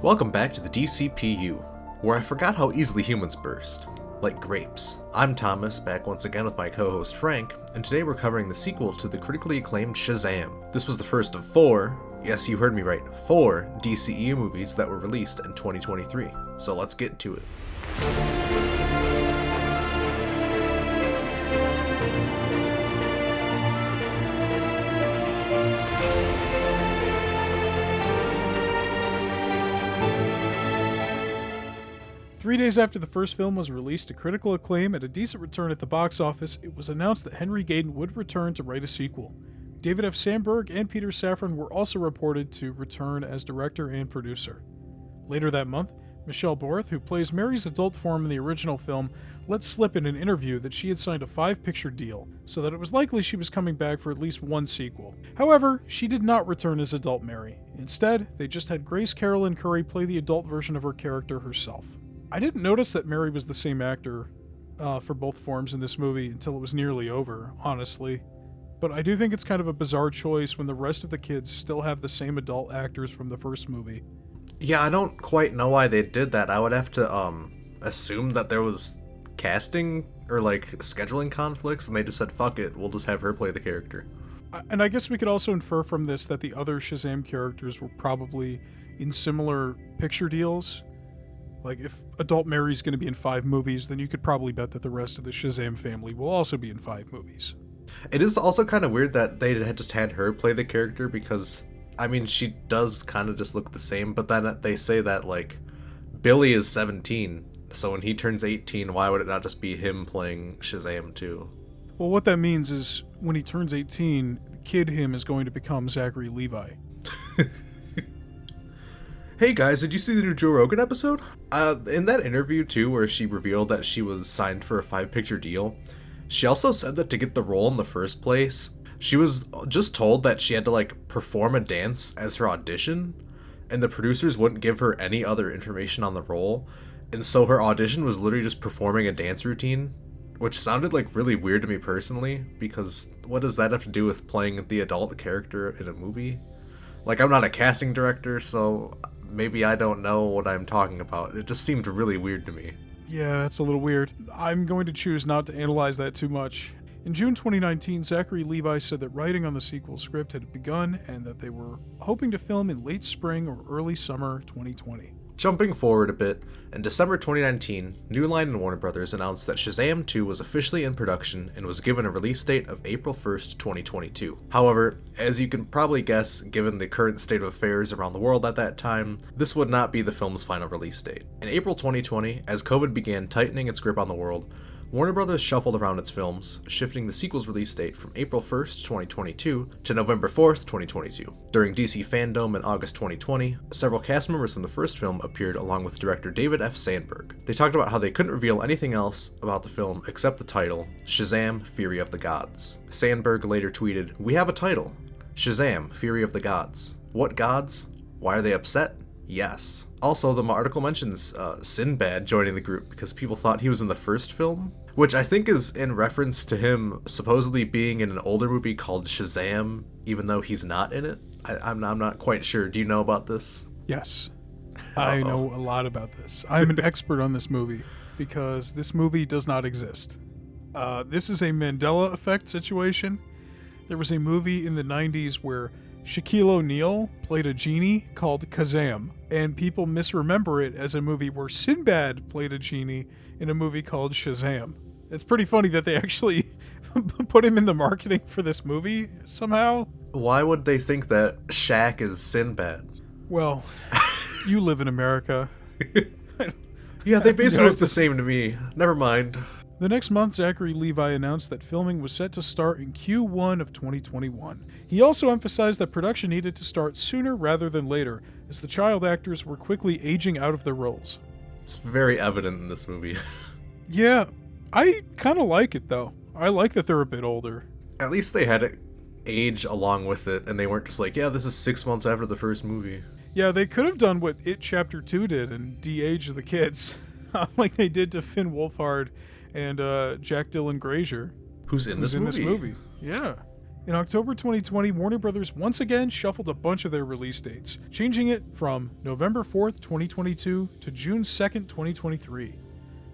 Welcome back to the DCPU, where I forgot how easily humans burst. Like grapes. I'm Thomas, back once again with my co-host Frank, and today we're covering the sequel to the critically acclaimed Shazam. This was the first of four, yes you heard me right, 4 DCEU movies that were released in 2023. So let's get to it. 3 days after the first film was released to critical acclaim and a decent return at the box office, it was announced that Henry Gayden would return to write a sequel. David F. Sandberg and Peter Safran were also reported to return as director and producer. Later that month, Michelle Borth, who plays Mary's adult form in the original film, let slip in an interview that she had signed a 5-picture deal, so that it was likely she was coming back for at least one sequel. However, she did not return as adult Mary. Instead, they just had Grace Carolyn Curry play the adult version of her character herself. I didn't notice that Mary was the same actor for both forms in this movie until it was nearly over, honestly. But I do think it's kind of a bizarre choice when the rest of the kids still have the same adult actors from the first movie. Yeah, I don't quite know why they did that. I would have to assume that there was casting or like scheduling conflicts and they just said, fuck it, we'll just have her play the character. And I guess we could also infer from this that the other Shazam characters were probably in similar picture deals. Like, if adult Mary's going to be in 5 movies, then you could probably bet that the rest of the Shazam family will also be in 5 movies. It is also kind of weird that they had just had her play the character because, I mean, she does kind of just look the same, but then they say that, like, Billy is 17, so when he turns 18, why would it not just be him playing Shazam too? Well, what that means is, when he turns 18, the kid him is going to become Zachary Levi. Hey guys, did you see the new Joe Rogan episode? In that interview too, where she revealed that she was signed for a 5-picture deal, she also said that to get the role in the first place, she was just told that she had to like perform a dance as her audition, and the producers wouldn't give her any other information on the role, and so her audition was literally just performing a dance routine, which sounded like really weird to me personally, because what does that have to do with playing the adult character in a movie? Like, I'm not a casting director, so maybe I don't know what I'm talking about. It just seemed really weird to me. Yeah, that's a little weird. I'm going to choose not to analyze that too much. In June 2019, Zachary Levi said that writing on the sequel script had begun and that they were hoping to film in late spring or early summer 2020. Jumping forward a bit, in December 2019, New Line and Warner Brothers announced that Shazam 2 was officially in production and was given a release date of April 1st, 2022. However, as you can probably guess, given the current state of affairs around the world at that time, this would not be the film's final release date. In April 2020, as COVID began tightening its grip on the world, Warner Brothers shuffled around its films, shifting the sequel's release date from April 1st, 2022 to November 4th, 2022. During DC Fandom in August 2020, several cast members from the first film appeared along with director David F. Sandberg. They talked about how they couldn't reveal anything else about the film except the title, Shazam! Fury of the Gods. Sandberg later tweeted, "We have a title, Shazam! Fury of the Gods. What gods? Why are they upset? Yes." Also, the article mentions Sinbad joining the group because people thought he was in the first film, which I think is in reference to him supposedly being in an older movie called Shazam, even though he's not in it. I'm not quite sure. Do you know about this? Yes. I know a lot about this. I'm an expert on this movie because this movie does not exist. This is a Mandela effect situation. There was a movie in the 90s where Shaquille O'Neal played a genie called Kazam, and people misremember it as a movie where Sinbad played a genie in a movie called Shazam. It's pretty funny that they actually put him in the marketing for this movie somehow. Why would they think that Shaq is Sinbad? Well, you live in America. Yeah, they basically look the same to me. Never mind. The next month, Zachary Levi announced that filming was set to start in Q1 of 2021. He also emphasized that production needed to start sooner rather than later, as the child actors were quickly aging out of their roles. It's very evident in this movie. Yeah, I kind of like it though. I like that they're a bit older. At least they had it age along with it, and they weren't just like, yeah, this is 6 months after the first movie. Yeah, they could have done what It Chapter 2 did and de-age the kids, like they did to Finn Wolfhard and Jack Dylan Grazer. Who's in this movie? Yeah. In October 2020, Warner Brothers once again shuffled a bunch of their release dates, changing it from November 4th, 2022 to June 2nd, 2023.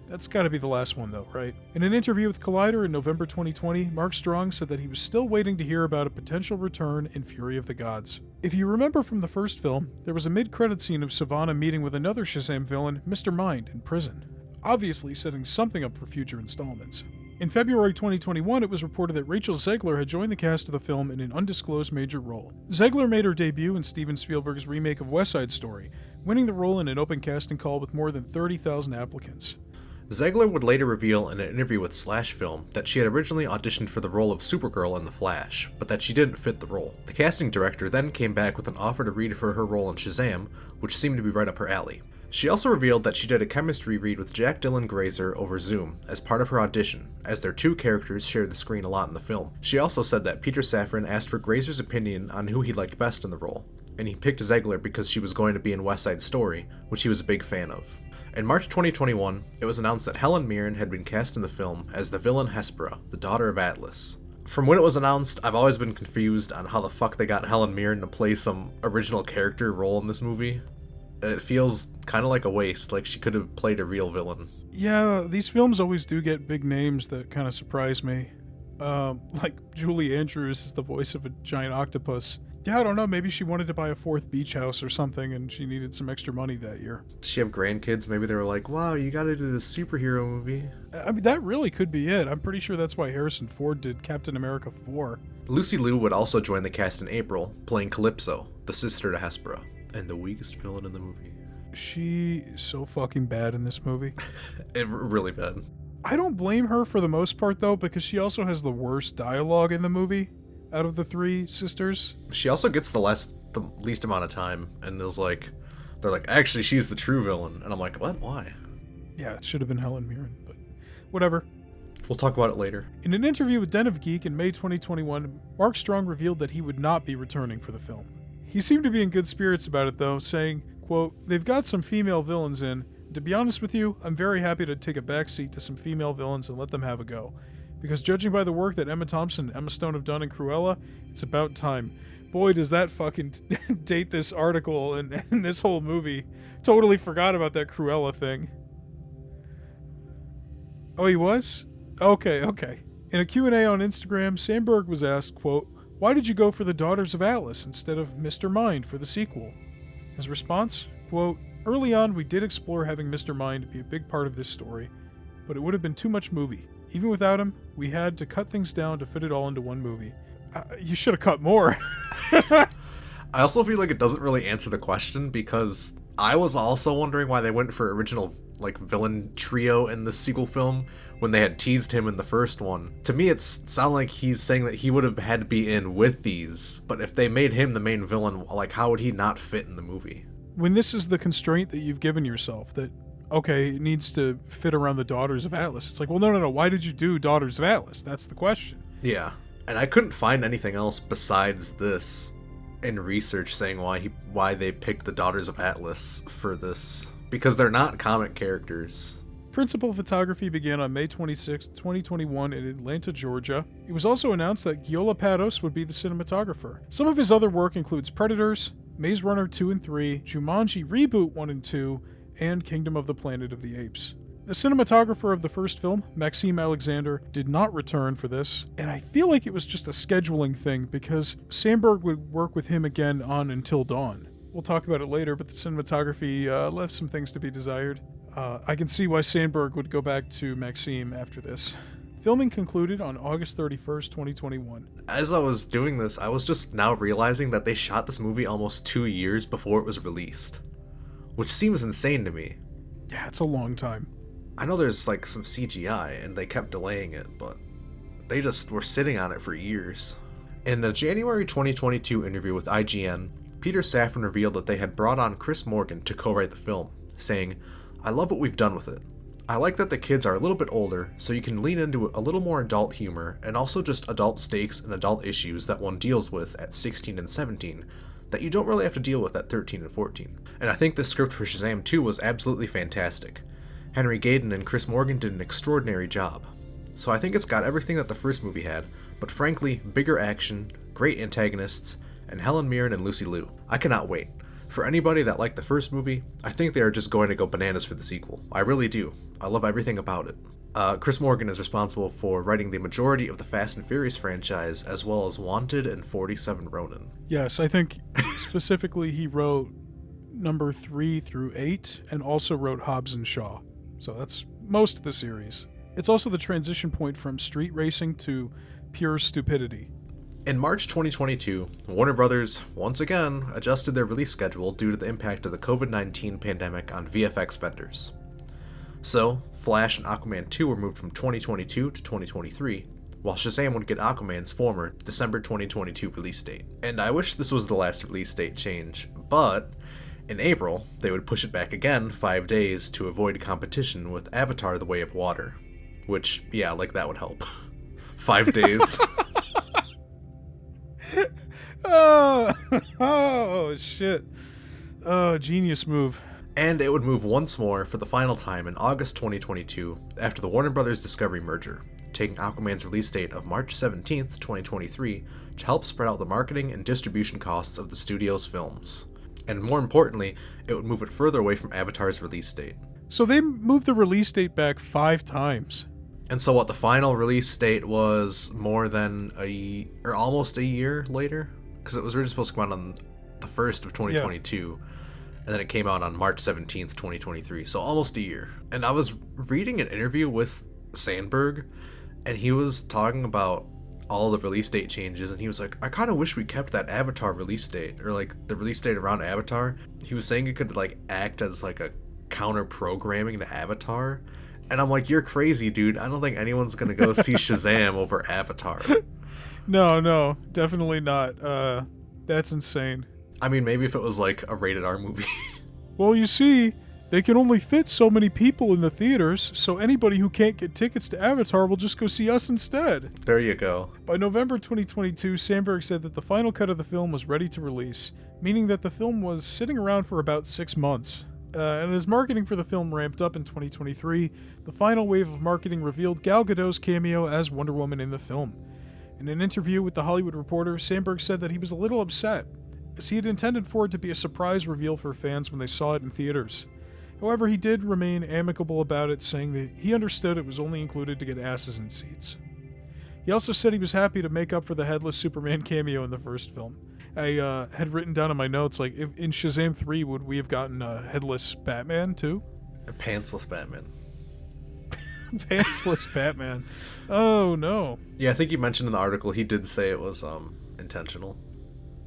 That's gotta be the last one though, right? In an interview with Collider in November 2020, Mark Strong said that he was still waiting to hear about a potential return in Fury of the Gods. If you remember from the first film, there was a mid-credit scene of Sivana meeting with another Shazam villain, Mr. Mind, in prison, obviously setting something up for future installments. In February 2021, it was reported that Rachel Zegler had joined the cast of the film in an undisclosed major role. Zegler made her debut in Steven Spielberg's remake of West Side Story, winning the role in an open casting call with more than 30,000 applicants. Zegler would later reveal in an interview with Slash Film that she had originally auditioned for the role of Supergirl in The Flash, but that she didn't fit the role. The casting director then came back with an offer to read for her role in Shazam, which seemed to be right up her alley. She also revealed that she did a chemistry read with Jack Dylan Grazer over Zoom as part of her audition, as their two characters share the screen a lot in the film. She also said that Peter Safran asked for Grazer's opinion on who he liked best in the role, and he picked Zegler because she was going to be in West Side Story, which he was a big fan of. In March 2021, it was announced that Helen Mirren had been cast in the film as the villain Hespera, the daughter of Atlas. From when it was announced, I've always been confused on how the fuck they got Helen Mirren to play some original character role in this movie. It feels kind of like a waste, like she could have played a real villain. Yeah, these films always do get big names that kind of surprise me. Like Julie Andrews is the voice of a giant octopus. Yeah, I don't know, maybe she wanted to buy a fourth beach house or something and she needed some extra money that year. Does she have grandkids? Maybe they were like, wow, you gotta do this superhero movie. I mean, that really could be it. I'm pretty sure that's why Harrison Ford did Captain America 4. Lucy Liu would also join the cast in April, playing Calypso, the sister to Hespera, and the weakest villain in the movie. She is so fucking bad in this movie. Really bad. I don't blame her for the most part though, because she also has the worst dialogue in the movie out of the three sisters. She also gets the least amount of time, and they're like, actually, she's the true villain. And I'm like, what? Why? Yeah, it should have been Helen Mirren, but whatever. We'll talk about it later. In an interview with Den of Geek in May 2021, Mark Strong revealed that he would not be returning for the film. He seemed to be in good spirits about it though, saying, quote, "They've got some female villains in. To be honest with you, I'm very happy to take a backseat to some female villains and let them have a go. Because judging by the work that Emma Thompson and Emma Stone have done in Cruella, it's about time." Boy, does that fucking date this article and this whole movie. Totally forgot about that Cruella thing. Oh, he was? Okay. In a Q&A on Instagram, Sandberg was asked, quote, "Why did you go for the Daughters of Atlas instead of Mr. Mind for the sequel?" His response, quote, "Early on, we did explore having Mr. Mind be a big part of this story, but it would have been too much movie. Even without him, we had to cut things down to fit it all into one movie." You should have cut more. I also feel like it doesn't really answer the question, because I was also wondering why they went for original villain trio in the sequel film when they had teased him in the first one. To me, it sounded like he's saying that he would have had to be in with these, but if they made him the main villain, how would he not fit in the movie? When this is the constraint that you've given yourself, that okay, it needs to fit around the Daughters of Atlas. It's like, well, no. Why did you do Daughters of Atlas? That's the question. Yeah. And I couldn't find anything else besides this in research saying why they picked the Daughters of Atlas for this. Because they're not comic characters. Principal photography began on May 26, 2021 in Atlanta, Georgia. It was also announced that Giola Pados would be the cinematographer. Some of his other work includes Predators, Maze Runner 2 and 3, Jumanji Reboot 1 and 2, and Kingdom of the Planet of the Apes. The cinematographer of the first film, Maxime Alexander, did not return for this, and I feel like it was just a scheduling thing because Sandberg would work with him again on Until Dawn. We'll talk about it later, but the cinematography left some things to be desired. I can see why Sandberg would go back to Maxime after this. Filming concluded on August 31st, 2021. As I was doing this, I was just now realizing that they shot this movie almost 2 years before it was released, which seems insane to me. Yeah, it's a long time. I know there's some CGI and they kept delaying it, but they just were sitting on it for years. In a January 2022 interview with IGN, Peter Safran revealed that they had brought on Chris Morgan to co-write the film, saying, "I love what we've done with it. I like that the kids are a little bit older, so you can lean into a little more adult humor and also just adult stakes and adult issues that one deals with at 16 and 17 that you don't really have to deal with at 13 and 14. And I think the script for Shazam 2 was absolutely fantastic. Henry Gayden and Chris Morgan did an extraordinary job. So I think it's got everything that the first movie had, but frankly, bigger action, great antagonists, and Helen Mirren and Lucy Liu. I cannot wait. For anybody that liked the first movie, I think they are just going to go bananas for the sequel. I really do. I love everything about it. Chris Morgan is responsible for writing the majority of the Fast and Furious franchise, as well as Wanted and 47 Ronin. Yes, I think specifically he wrote number 3 through 8, and also wrote Hobbs and Shaw. So that's most of the series. It's also the transition point from street racing to pure stupidity. In March 2022, Warner Brothers, once again, adjusted their release schedule due to the impact of the COVID-19 pandemic on VFX vendors. So, Flash and Aquaman 2 were moved from 2022 to 2023, while Shazam would get Aquaman's former December 2022 release date. And I wish this was the last release date change, but in April, they would push it back again 5 days to avoid competition with Avatar: The Way of Water. Which, yeah, like that would help. 5 days. Oh, shit. Oh, genius move. And it would move once more for the final time in August 2022 after the Warner Brothers Discovery merger, taking Aquaman's release date of March 17th, 2023 to help spread out the marketing and distribution costs of the studio's films. And more importantly, it would move it further away from Avatar's release date. So they moved the release date back 5 times. And so what, the final release date was more than almost a year later? Because it was originally supposed to come out on the 1st of 2022, and then it came out on March 17th, 2023, so almost a year. And I was reading an interview with Sandberg, and he was talking about all the release date changes, and he was like, I kind of wish we kept that Avatar release date, or like the release date around Avatar. He was saying it could like act as like a counter-programming to Avatar. And I'm like, you're crazy, dude. I don't think anyone's going to go see Shazam over Avatar. No, definitely not. That's insane. I mean, maybe if it was like a rated R movie. Well, you see, they can only fit so many people in the theaters, so anybody who can't get tickets to Avatar will just go see us instead. There you go. By November 2022, Sandberg said that the final cut of the film was ready to release, meaning that the film was sitting around for about 6 months. And as marketing for the film ramped up in 2023, the final wave of marketing revealed Gal Gadot's cameo as Wonder Woman in the film. In an interview with The Hollywood Reporter, Sandberg said that he was a little upset, as he had intended for it to be a surprise reveal for fans when they saw it in theaters. However, he did remain amicable about it, saying that he understood it was only included to get asses in seats. He also said he was happy to make up for the headless Superman cameo in the first film. I had written down in my notes, like, if in Shazam 3, would we have gotten a headless Batman, too? A pantsless Batman. Pantsless Batman. Oh, no. Yeah, I think you mentioned in the article he did say it was intentional.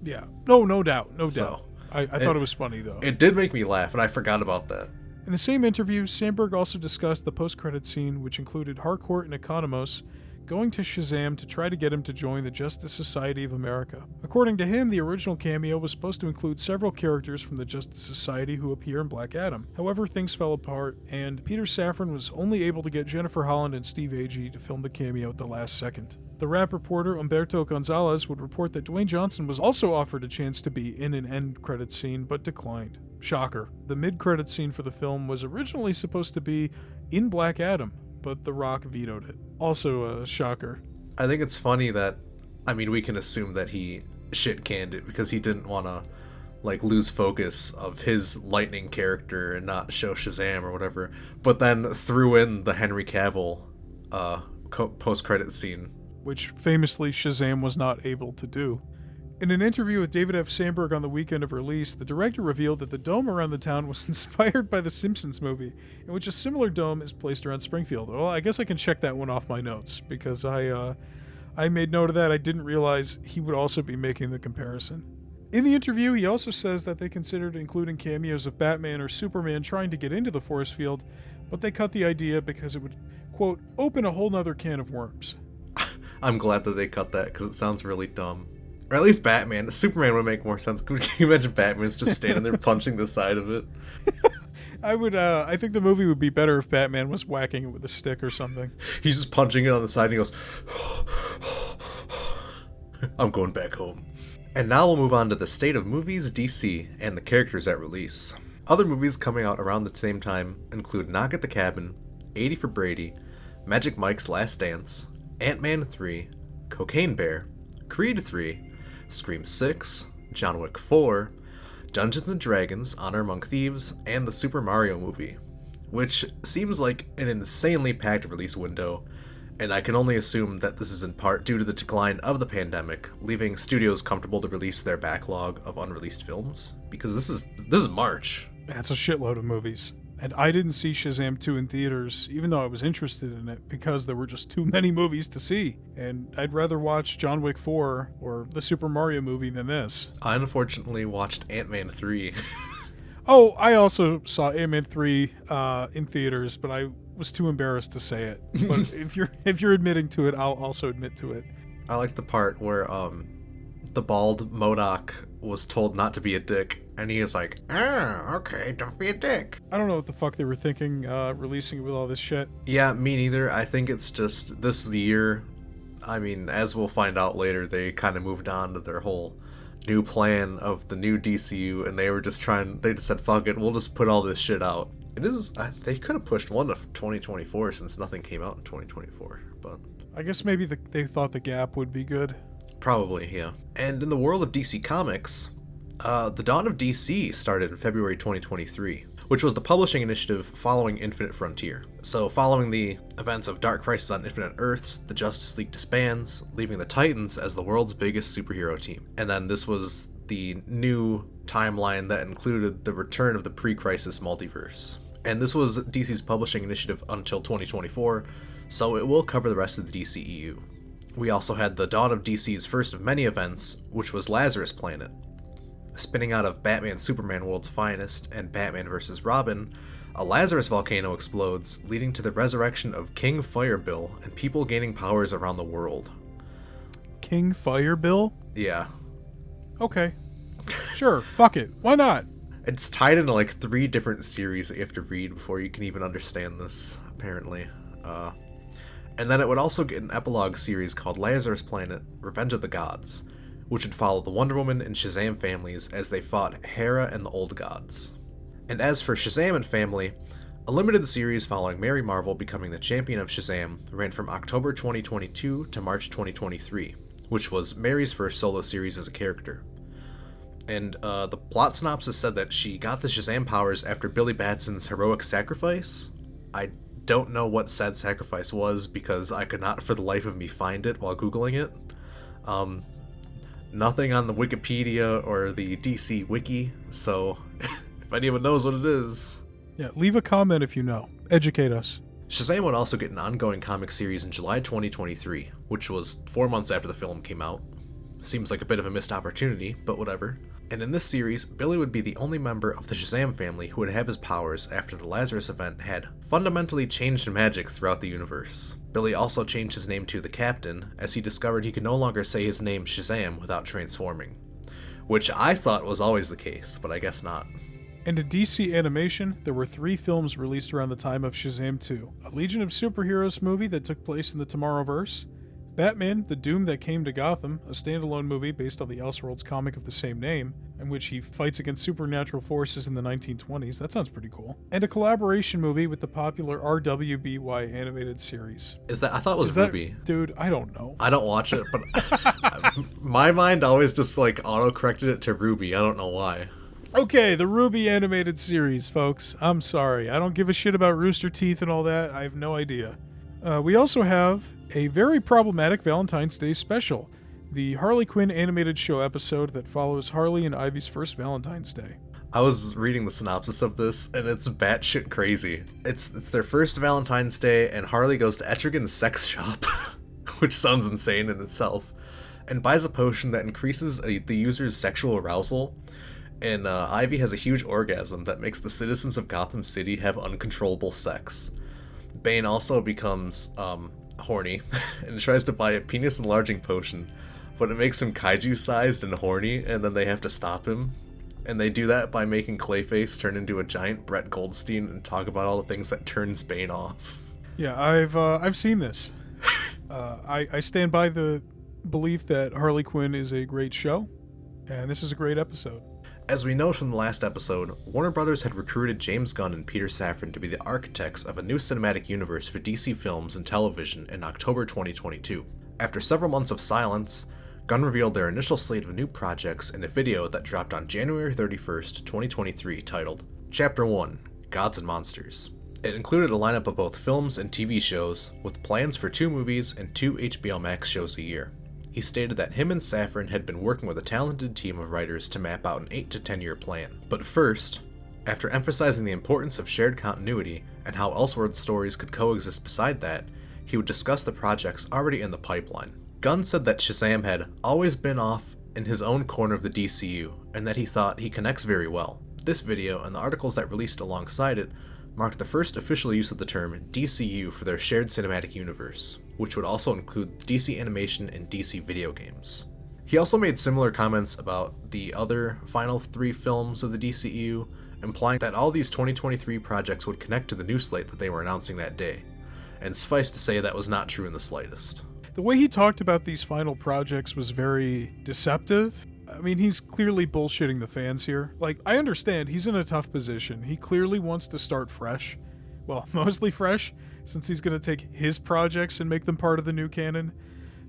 Yeah. No doubt. So, I thought it was funny, though. It did make me laugh, and I forgot about that. In the same interview, Sandberg also discussed the post-credit scene, which included Harcourt and Economos going to Shazam to try to get him to join the Justice Society of America. According to him, the original cameo was supposed to include several characters from the Justice Society who appear in Black Adam. However, things fell apart, and Peter Safran was only able to get Jennifer Holland and Steve Agee to film the cameo at the last second. The rap reporter Humberto Gonzalez would report that Dwayne Johnson was also offered a chance to be in an end credit scene, but declined. Shocker. The mid-credit scene for the film was originally supposed to be in Black Adam, but The Rock vetoed it. Also a shocker. I think it's funny that, I mean, we can assume that he shit-canned it because he didn't want to, like, lose focus of his Lightning character and not show Shazam or whatever, but then threw in the Henry Cavill post-credit scene. Which famously Shazam was not able to do. In an interview with David F. Sandberg on the weekend of release, the director revealed that the dome around the town was inspired by the Simpsons movie, in which a similar dome is placed around Springfield. Well, I guess I can check that one off my notes, because I made note of that. I didn't realize he would also be making the comparison. In the interview, he also says that they considered including cameos of Batman or Superman trying to get into the force field, but they cut the idea because it would, quote, open a whole nother can of worms. I'm glad that they cut that, because it sounds really dumb. Or at least Batman. Superman would make more sense. Can you imagine Batman's just standing there punching the side of it? I think the movie would be better if Batman was whacking it with a stick or something. He's just punching it on the side and he goes, I'm going back home. And now we'll move on to the state of movies, DC, and the characters at release. Other movies coming out around the same time include Knock at the Cabin, 80 for Brady, Magic Mike's Last Dance, Ant-Man 3, Cocaine Bear, Creed 3, Scream 6, John Wick 4, Dungeons & Dragons, Honor Among Thieves, and the Super Mario movie, which seems like an insanely packed release window, and I can only assume that this is in part due to the decline of the pandemic, leaving studios comfortable to release their backlog of unreleased films, because this is March. That's a shitload of movies. And I didn't see Shazam 2 in theaters, even though I was interested in it, because there were just too many movies to see. And I'd rather watch John Wick 4 or the Super Mario movie than this. I unfortunately watched Ant-Man 3. Oh, I also saw Ant-Man 3 in theaters, but I was too embarrassed to say it. But if you're admitting to it, I'll also admit to it. I like the part where the bald MODOK was told not to be a dick, and he is like, okay, don't be a dick. I don't know what the fuck they were thinking, releasing it with all this shit. Yeah, me neither. I think it's just this year. I mean, as we'll find out later, they kind of moved on to their whole new plan of the new DCU, and they just said, fuck it, we'll just put all this shit out. They could have pushed one to 2024 since nothing came out in 2024, but I guess maybe they thought the gap would be good. Probably, yeah. And in the world of DC Comics, the dawn of DC started in February 2023, which was the publishing initiative following Infinite Frontier. So following the events of Dark Crisis on Infinite Earths, the Justice League disbands, leaving the Titans as the world's biggest superhero team. And then this was the new timeline that included the return of the pre-crisis multiverse. And this was DC's publishing initiative until 2024, so it will cover the rest of the DCEU. We also had the dawn of DC's first of many events, which was Lazarus Planet. Spinning out of Batman Superman World's Finest and Batman vs. Robin, a Lazarus volcano explodes, leading to the resurrection of King Firebill and people gaining powers around the world. King Firebill? Yeah. Okay. Sure, fuck it. Why not? It's tied into like 3 different series that you have to read before you can even understand this, apparently. And then it would also get an epilogue series called Lazarus Planet, Revenge of the Gods, which would follow the Wonder Woman and Shazam families as they fought Hera and the Old Gods. And as for Shazam and family, a limited series following Mary Marvel becoming the champion of Shazam ran from October 2022 to March 2023, which was Mary's first solo series as a character. And the plot synopsis said that she got the Shazam powers after Billy Batson's heroic sacrifice. I don't know what said sacrifice was because I could not for the life of me find it while Googling it. Nothing on the Wikipedia or the DC Wiki, so if anyone knows what it is. Yeah, leave a comment if you know. Educate us. Shazam would also get an ongoing comic series in July 2023, which was 4 months after the film came out. Seems like a bit of a missed opportunity, but whatever. And in this series, Billy would be the only member of the Shazam family who would have his powers after the Lazarus event had fundamentally changed magic throughout the universe. Billy also changed his name to the Captain, as he discovered he could no longer say his name Shazam without transforming. Which I thought was always the case, but I guess not. And in DC animation, there were 3 films released around the time of Shazam 2. A Legion of Superheroes movie that took place in the Tomorrowverse, Batman, The Doom That Came to Gotham, a standalone movie based on the Elseworlds comic of the same name, in which he fights against supernatural forces in the 1920s. That sounds pretty cool. And a collaboration movie with the popular RWBY animated series. I thought it was Ruby. Dude, I don't know. I don't watch it, but my mind always just like auto-corrected it to Ruby. I don't know why. Okay, the Ruby animated series, folks. I'm sorry. I don't give a shit about Rooster Teeth and all that. I have no idea. We also have a very problematic Valentine's Day special, the Harley Quinn animated show episode that follows Harley and Ivy's first Valentine's Day. I was reading the synopsis of this, and it's batshit crazy. It's their first Valentine's Day, and Harley goes to Etrigan's sex shop, which sounds insane in itself, and buys a potion that increases the user's sexual arousal, and Ivy has a huge orgasm that makes the citizens of Gotham City have uncontrollable sex. Bane also becomes horny and tries to buy a penis enlarging potion, but it makes him kaiju-sized and horny, and then they have to stop him. And they do that by making Clayface turn into a giant Brett Goldstein and talk about all the things that turns Bane off. Yeah, I've seen this. I stand by the belief that Harley Quinn is a great show, and this is a great episode. As we know from the last episode, Warner Brothers had recruited James Gunn and Peter Safran to be the architects of a new cinematic universe for DC films and television in October 2022. After several months of silence, Gunn revealed their initial slate of new projects in a video that dropped on January 31st, 2023, titled Chapter 1: Gods and Monsters. It included a lineup of both films and TV shows, with plans for 2 movies and 2 HBO Max shows a year. He stated that him and Safran had been working with a talented team of writers to map out an 8 to 10 year plan. But first, after emphasizing the importance of shared continuity and how Elseworld stories could coexist beside that, he would discuss the projects already in the pipeline. Gunn said that Shazam had always been off in his own corner of the DCU, and that he thought he connects very well. This video, and the articles that released alongside it, marked the first official use of the term DCU for their shared cinematic universe, which would also include DC animation and DC video games. He also made similar comments about the other final 3 films of the DCEU, implying that all these 2023 projects would connect to the new slate that they were announcing that day. And suffice to say, that was not true in the slightest. The way he talked about these final projects was very deceptive. I mean, he's clearly bullshitting the fans here. Like, I understand, he's in a tough position. He clearly wants to start fresh. Well, mostly fresh, since he's going to take his projects and make them part of the new canon.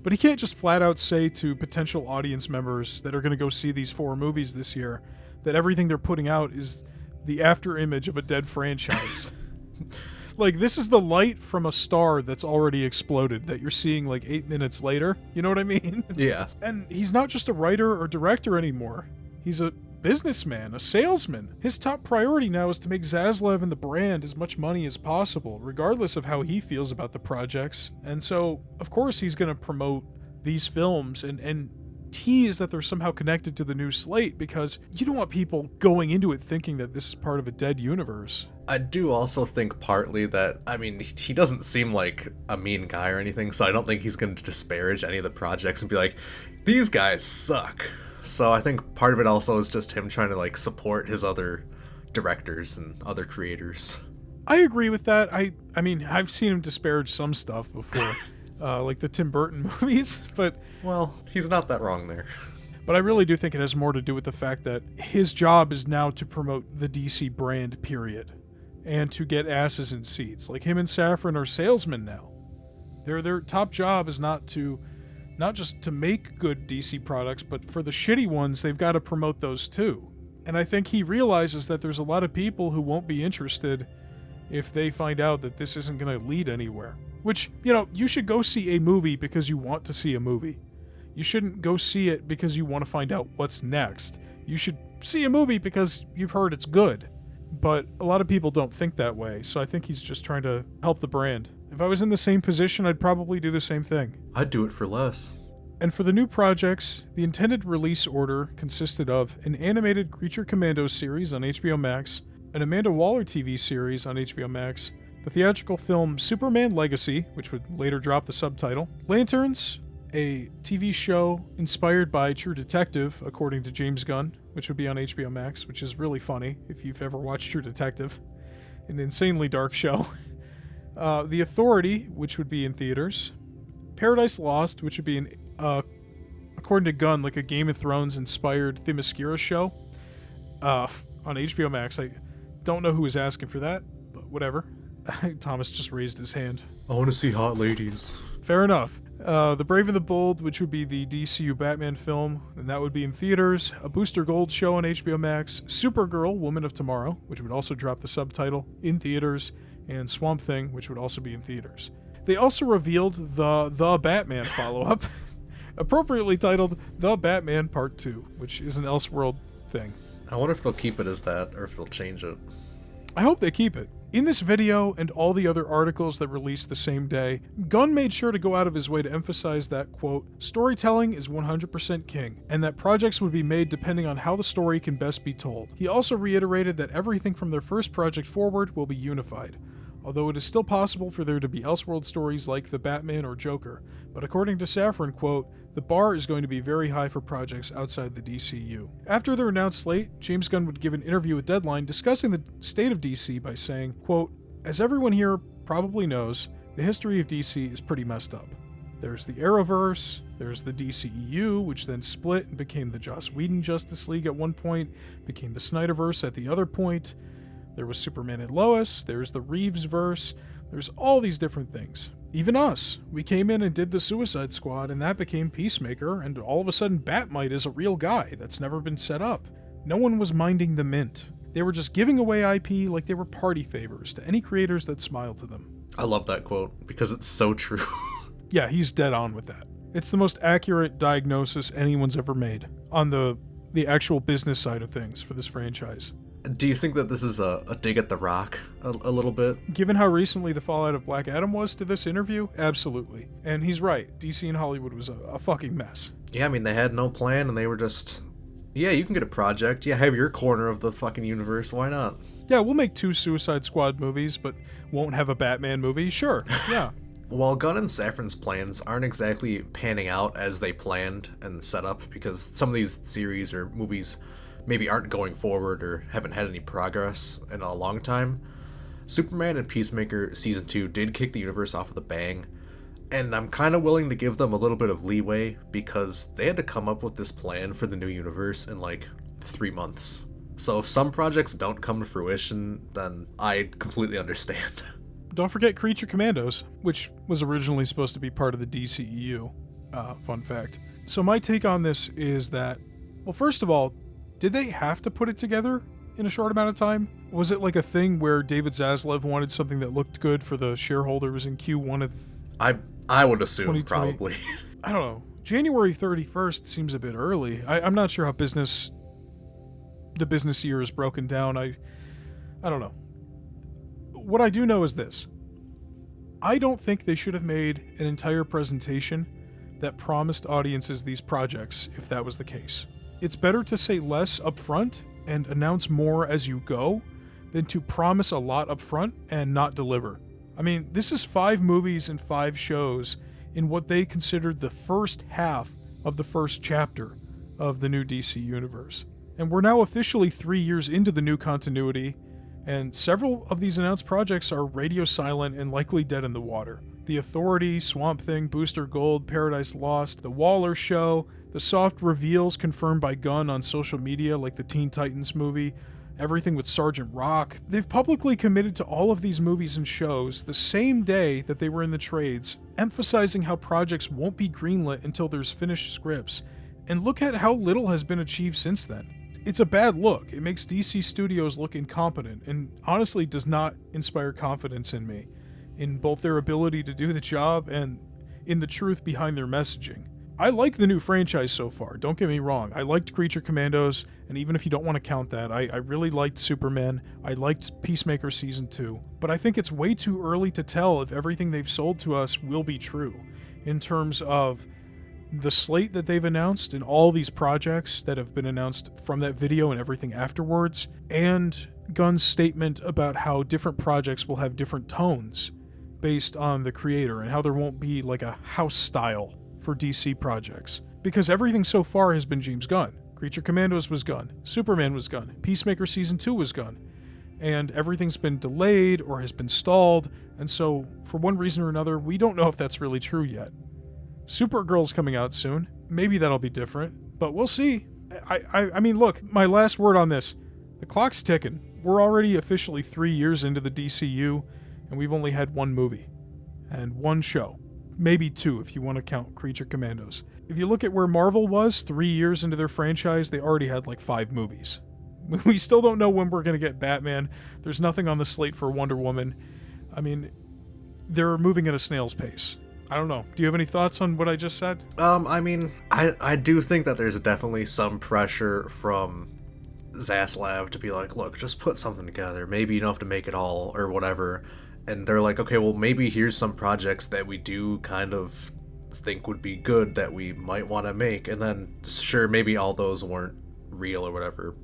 But he can't just flat out say to potential audience members that are going to go see these 4 movies this year that everything they're putting out is the after image of a dead franchise. Like, this is the light from a star that's already exploded that you're seeing like 8 minutes later. You know what I mean? Yeah. And he's not just a writer or director anymore. He's a businessman, a salesman. His top priority now is to make Zaslav and the brand as much money as possible, regardless of how he feels about the projects. And so, of course, he's going to promote these films and tease that they're somehow connected to the new slate, because you don't want people going into it thinking that this is part of a dead universe. I do also think partly that, I mean, he doesn't seem like a mean guy or anything, so I don't think he's going to disparage any of the projects and be like, these guys suck. So I think part of it also is just him trying to like support his other directors and other creators. I agree with that. I mean, I've seen him disparage some stuff before, like the Tim Burton movies, but... Well, he's not that wrong there. But I really do think it has more to do with the fact that his job is now to promote the DC brand, period. And to get asses in seats. Like, him and Safran are salesmen now. Their top job is not just to make good DC products, but for the shitty ones, they've got to promote those too. And I think he realizes that there's a lot of people who won't be interested if they find out that this isn't going to lead anywhere. Which, you know, you should go see a movie because you want to see a movie. You shouldn't go see it because you want to find out what's next. You should see a movie because you've heard it's good. But a lot of people don't think that way, so I think he's just trying to help the brand. If I was in the same position, I'd probably do the same thing. I'd do it for less. And for the new projects, the intended release order consisted of an animated Creature Commandos series on HBO Max, an Amanda Waller TV series on HBO Max, the theatrical film Superman Legacy, which would later drop the subtitle, Lanterns, a TV show inspired by True Detective, according to James Gunn, which would be on HBO Max, which is really funny if you've ever watched True Detective. An insanely dark show. The Authority, which would be in theaters. Paradise Lost, which would be according to Gunn, like a Game of Thrones inspired Themyscira show on HBO Max. I don't know who was asking for that, but whatever. Thomas just raised his hand. I want to see hot ladies. Fair enough. The Brave and the Bold, which would be the DCU Batman film, and that would be in theaters. A Booster Gold show on HBO Max. Supergirl, Woman of Tomorrow, which would also drop the subtitle, in theaters. And Swamp Thing, which would also be in theaters. They also revealed the Batman follow-up, appropriately titled The Batman Part 2, which is an Elseworld thing. I wonder if they'll keep it as that, or if they'll change it. I hope they keep it. In this video and all the other articles that released the same day, Gunn made sure to go out of his way to emphasize that, quote, storytelling is 100% king, and that projects would be made depending on how the story can best be told. He also reiterated that everything from their first project forward will be unified, although it is still possible for there to be Elseworld stories like the Batman or Joker, but according to Safran, quote, the bar is going to be very high for projects outside the DCU. After their announced slate, James Gunn would give an interview with Deadline discussing the state of DC by saying, quote, as everyone here probably knows, the history of DC is pretty messed up. There's the Arrowverse, there's the DCEU, which then split and became the Joss Whedon Justice League at one point, became the Snyderverse at the other point. There was Superman and Lois, there's the Reeves-verse, There's all these different things. Even us. We came in and did the Suicide Squad, and that became Peacemaker, and all of a sudden Batmite is a real guy that's never been set up. No one was minding the mint. They were just giving away IP like they were party favors to any creators that smiled to them. I love that quote, because it's so true. Yeah, he's dead on with that. It's the most accurate diagnosis anyone's ever made on the actual business side of things for this franchise. Do you think that this is a dig at The Rock a little bit? Given how recently the fallout of Black Adam was to this interview, absolutely. And he's right. DC and Hollywood was a fucking mess. Yeah, I mean, they had no plan, and they were just... Yeah, you can get a project. Yeah, have your corner of the fucking universe. Why not? Yeah, we'll make 2 Suicide Squad movies, but won't have a Batman movie. Sure, yeah. While Gunn and Safran's plans aren't exactly panning out as they planned and set up, because some of these series or movies maybe aren't going forward or haven't had any progress in a long time, Superman and Peacemaker Season 2 did kick the universe off with a bang, and I'm kind of willing to give them a little bit of leeway because they had to come up with this plan for the new universe in like 3 months. So if some projects don't come to fruition, then I completely understand. Don't forget Creature Commandos, which was originally supposed to be part of the DCEU. Fun fact. So my take on this is that, well, first of all, did they have to put it together in a short amount of time? Was it like a thing where David Zaslav wanted something that looked good for the shareholders in Q1 of... I would assume, probably. I don't know. January 31st seems a bit early. I'm not sure how the business year is broken down. I don't know. What I do know is this. I don't think they should have made an entire presentation that promised audiences these projects if that was the case. It's better to say less up front and announce more as you go than to promise a lot up front and not deliver. I mean, this is 5 movies and 5 shows in what they considered the first half of the first chapter of the new DC universe. And we're now officially 3 years into the new continuity, and several of these announced projects are radio silent and likely dead in the water. The Authority, Swamp Thing, Booster Gold, Paradise Lost, The Waller Show, the soft reveals confirmed by Gunn on social media like the Teen Titans movie, everything with Sergeant Rock. They've publicly committed to all of these movies and shows the same day that they were in the trades, emphasizing how projects won't be greenlit until there's finished scripts. And look at how little has been achieved since then. It's a bad look. It makes DC Studios look incompetent and honestly does not inspire confidence in me, in both their ability to do the job and in the truth behind their messaging. I like the new franchise so far, don't get me wrong. I liked Creature Commandos, and even if you don't want to count that, I really liked Superman. I liked Peacemaker Season 2. But I think it's way too early to tell if everything they've sold to us will be true, in terms of the slate that they've announced and all these projects that have been announced from that video and everything afterwards, and Gunn's statement about how different projects will have different tones based on the creator and how there won't be like a house style for DC projects. Because everything so far has been James Gunn. Creature Commandos was Gunn. Superman was Gunn. Peacemaker Season 2 was Gunn. And everything's been delayed or has been stalled, and so for one reason or another, we don't know if that's really true yet. Supergirl's coming out soon. Maybe that'll be different, but we'll see. I mean, look, my last word on this. The clock's ticking. We're already officially 3 years into the DCU, and we've only had 1 movie and 1 show. Maybe 2 if you want to count Creature Commandos. If you look at where Marvel was 3 years into their franchise, they already had like 5 movies. We still don't know when we're going to get Batman. There's nothing on the slate for Wonder Woman. I mean, they're moving at a snail's pace. I don't know. Do you have any thoughts on what I just said? I mean, I do think that there's definitely some pressure from Zaslav to be like, look, just put something together. Maybe you don't have to make it all or whatever. And they're like, okay, well, maybe here's some projects that we do kind of think would be good that we might want to make. And then, sure, maybe all those weren't real or whatever.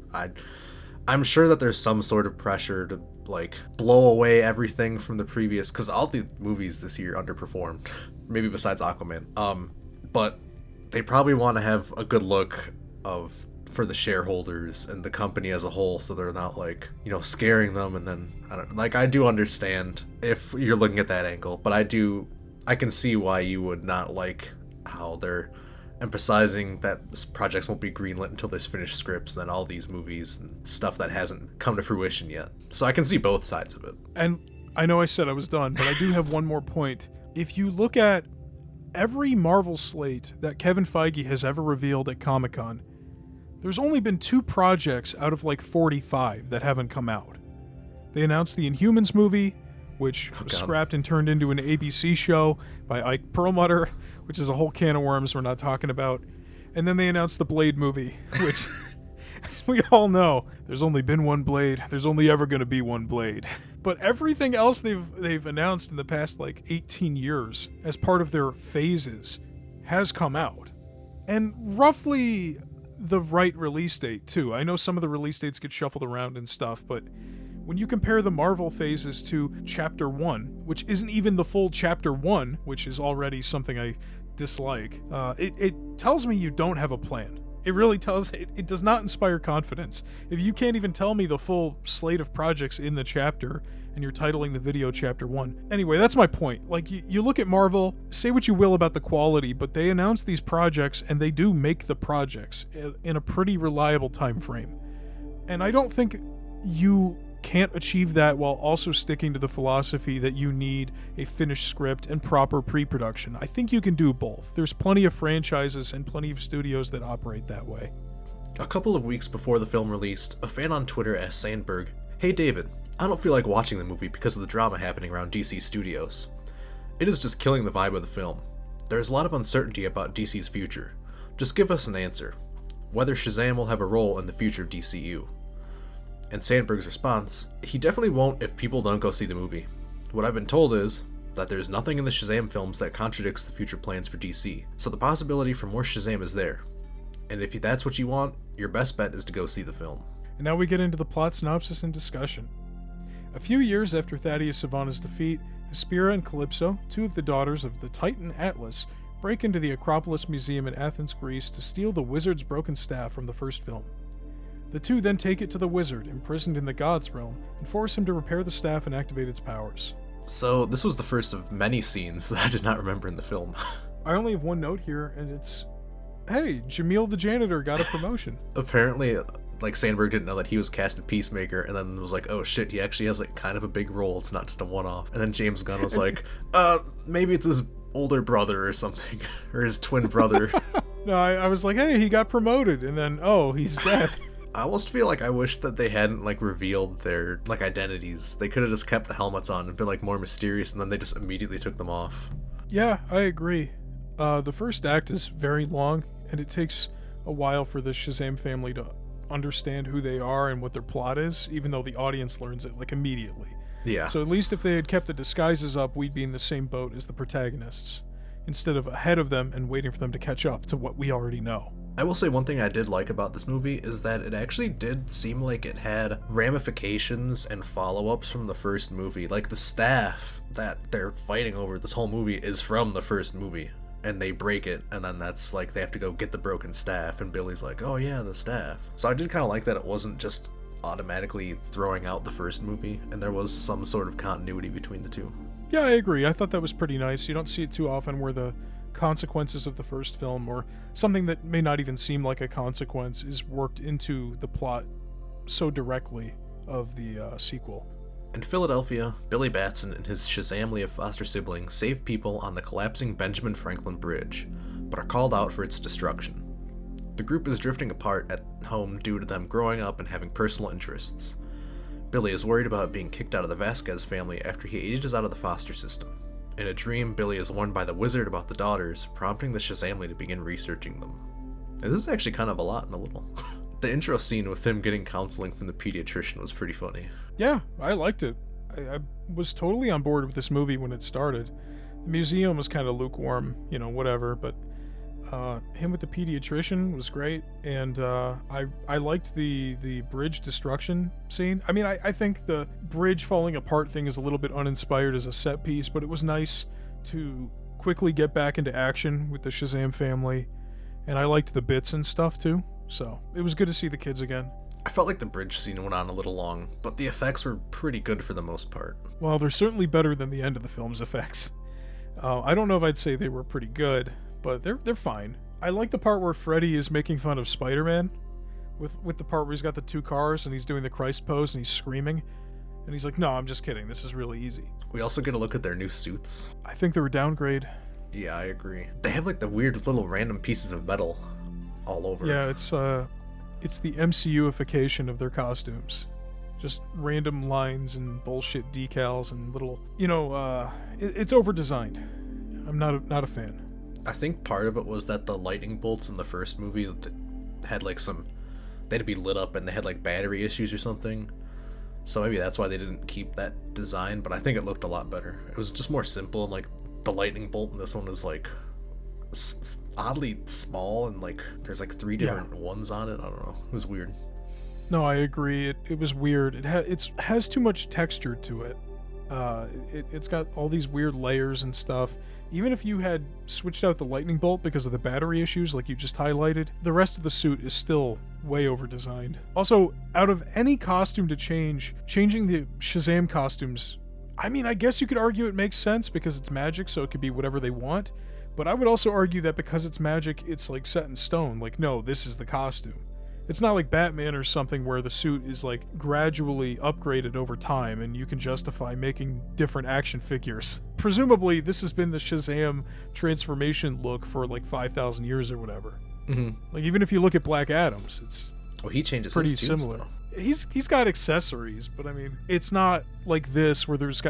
I'm sure that there's some sort of pressure to, like, blow away everything from the previous, because all the movies this year underperformed. Maybe besides Aquaman. But they probably want to have a good look for the shareholders and the company as a whole, so they're not like, scaring them. And then I do understand if you're looking at that angle, but I can see why you would not like how they're emphasizing that projects won't be greenlit until there's finished scripts, and then all these movies and stuff that hasn't come to fruition yet. So I can see both sides of it. And I know I said I was done, but I do have one more point. If you look at every Marvel slate that Kevin Feige has ever revealed at Comic-Con, there's only been 2 projects out of like 45 that haven't come out. They announced the Inhumans movie, which was scrapped and turned into an ABC show by Ike Perlmutter, which is a whole can of worms we're not talking about. And then they announced the Blade movie, which, as we all know, there's only been one Blade. There's only ever going to be one Blade. But everything else they've announced in the past like 18 years as part of their phases has come out. And roughly the right release date, too. I know some of the release dates get shuffled around and stuff, but when you compare the Marvel phases to Chapter 1, which isn't even the full Chapter 1, which is already something I dislike, it tells me you don't have a plan. It really tells, it does not inspire confidence. If you can't even tell me the full slate of projects in the chapter, and you're titling the video Chapter 1. Anyway, that's my point. Like, you look at Marvel, say what you will about the quality, but they announce these projects, and they do make the projects in a pretty reliable time frame. And I don't think you can't achieve that while also sticking to the philosophy that you need a finished script and proper pre-production. I think you can do both. There's plenty of franchises and plenty of studios that operate that way. A couple of weeks before the film released, a fan on Twitter asked Sandberg, "Hey David, I don't feel like watching the movie because of the drama happening around DC Studios. It is just killing the vibe of the film. There is a lot of uncertainty about DC's future. Just give us an answer. Whether Shazam will have a role in the future of DCEU." And Sandberg's response, "He definitely won't if people don't go see the movie. What I've been told is that there's nothing in the Shazam films that contradicts the future plans for DC, so the possibility for more Shazam is there. And if that's what you want, your best bet is to go see the film." And now we get into the plot synopsis and discussion. A few years after Thaddeus Sivana's defeat, Hespera and Calypso, 2 of the daughters of the Titan Atlas, break into the Acropolis Museum in Athens, Greece to steal the wizard's broken staff from the first film. The 2 then take it to the wizard, imprisoned in the God's Realm, and force him to repair the staff and activate its powers. So this was the first of many scenes that I did not remember in the film. I only have one note here, and it's, hey, Jamil the janitor got a promotion. Apparently, like, Sandberg didn't know that he was cast in Peacemaker, and then was like, oh shit, he actually has like kind of a big role, it's not just a one-off. And then James Gunn was like, maybe it's his older brother or something, or his twin brother. No, I was like, hey, he got promoted, and then, oh, he's dead. I almost feel like I wish that they hadn't like revealed their like identities. They could have just kept the helmets on and been like more mysterious, and then they just immediately took them off. Yeah, I agree. The first act is very long, and it takes a while for the Shazam family to understand who they are and what their plot is, even though the audience learns it like immediately. Yeah. So at least if they had kept the disguises up, we'd be in the same boat as the protagonists, instead of ahead of them and waiting for them to catch up to what we already know. I will say one thing I did like about this movie is that it actually did seem like it had ramifications and follow-ups from the first movie. Like, the staff that they're fighting over this whole movie is from the first movie, and they break it, and then that's like they have to go get the broken staff, and Billy's like, oh yeah, the staff. So I did kind of like that it wasn't just automatically throwing out the first movie, and there was some sort of continuity between the two. Yeah, I agree. I thought that was pretty nice. You don't see it too often where the consequences of the first film, or something that may not even seem like a consequence, is worked into the plot so directly of the sequel. In Philadelphia, Billy Batson and his Shazamly of foster siblings save people on the collapsing Benjamin Franklin Bridge, but are called out for its destruction. The group is drifting apart at home due to them growing up and having personal interests. Billy is worried about being kicked out of the Vasquez family after he ages out of the foster system. In a dream, Billy is warned by the wizard about the daughters, prompting the Shazamly to begin researching them. And this is actually kind of a lot in a little. The intro scene with him getting counseling from the pediatrician was pretty funny. Yeah, I liked it. I was totally on board with this movie when it started. The museum was kind of lukewarm, whatever, but him with the pediatrician was great, and I liked the bridge destruction scene. I mean, I think the bridge falling apart thing is a little bit uninspired as a set piece, but it was nice to quickly get back into action with the Shazam family, and I liked the bits and stuff too, so it was good to see the kids again. I felt like the bridge scene went on a little long, but the effects were pretty good for the most part. Well, they're certainly better than the end of the film's effects. I don't know if I'd say they were pretty good, but they're fine. I like the part where Freddy is making fun of Spider-Man, with the part where he's got the 2 cars and he's doing the Christ pose and he's screaming. And he's like, no, I'm just kidding. This is really easy. We also get a look at their new suits. I think they were downgrade. Yeah, I agree. They have like the weird little random pieces of metal all over. Yeah, it's the MCU-ification of their costumes. Just random lines and bullshit decals and little, it's over-designed. I'm not a fan. I think part of it was that the lightning bolts in the first movie had like they had to be lit up and they had like battery issues or something. So maybe that's why they didn't keep that design, but I think it looked a lot better. It was just more simple, and like the lightning bolt in this one is like oddly small, and like there's like 3 different ones on it. I don't know. It was weird. No, I agree. It was weird. It has too much texture to it. It's got all these weird layers and stuff. Even if you had switched out the lightning bolt because of the battery issues like you just highlighted, the rest of the suit is still way over designed. Also, out of any costume to changing the Shazam costumes, I mean, I guess you could argue it makes sense because it's magic, so it could be whatever they want. But I would also argue that because it's magic, it's like set in stone. Like, no, this is the costume. It's not like Batman or something where the suit is like gradually upgraded over time and you can justify making different action figures. Presumably, this has been the Shazam transformation look for like 5,000 years or whatever. Mm-hmm. Like, even if you look at Black Adam's, it's he changes pretty his tubes, similar. though. He's got accessories, but I mean, it's not like this where there's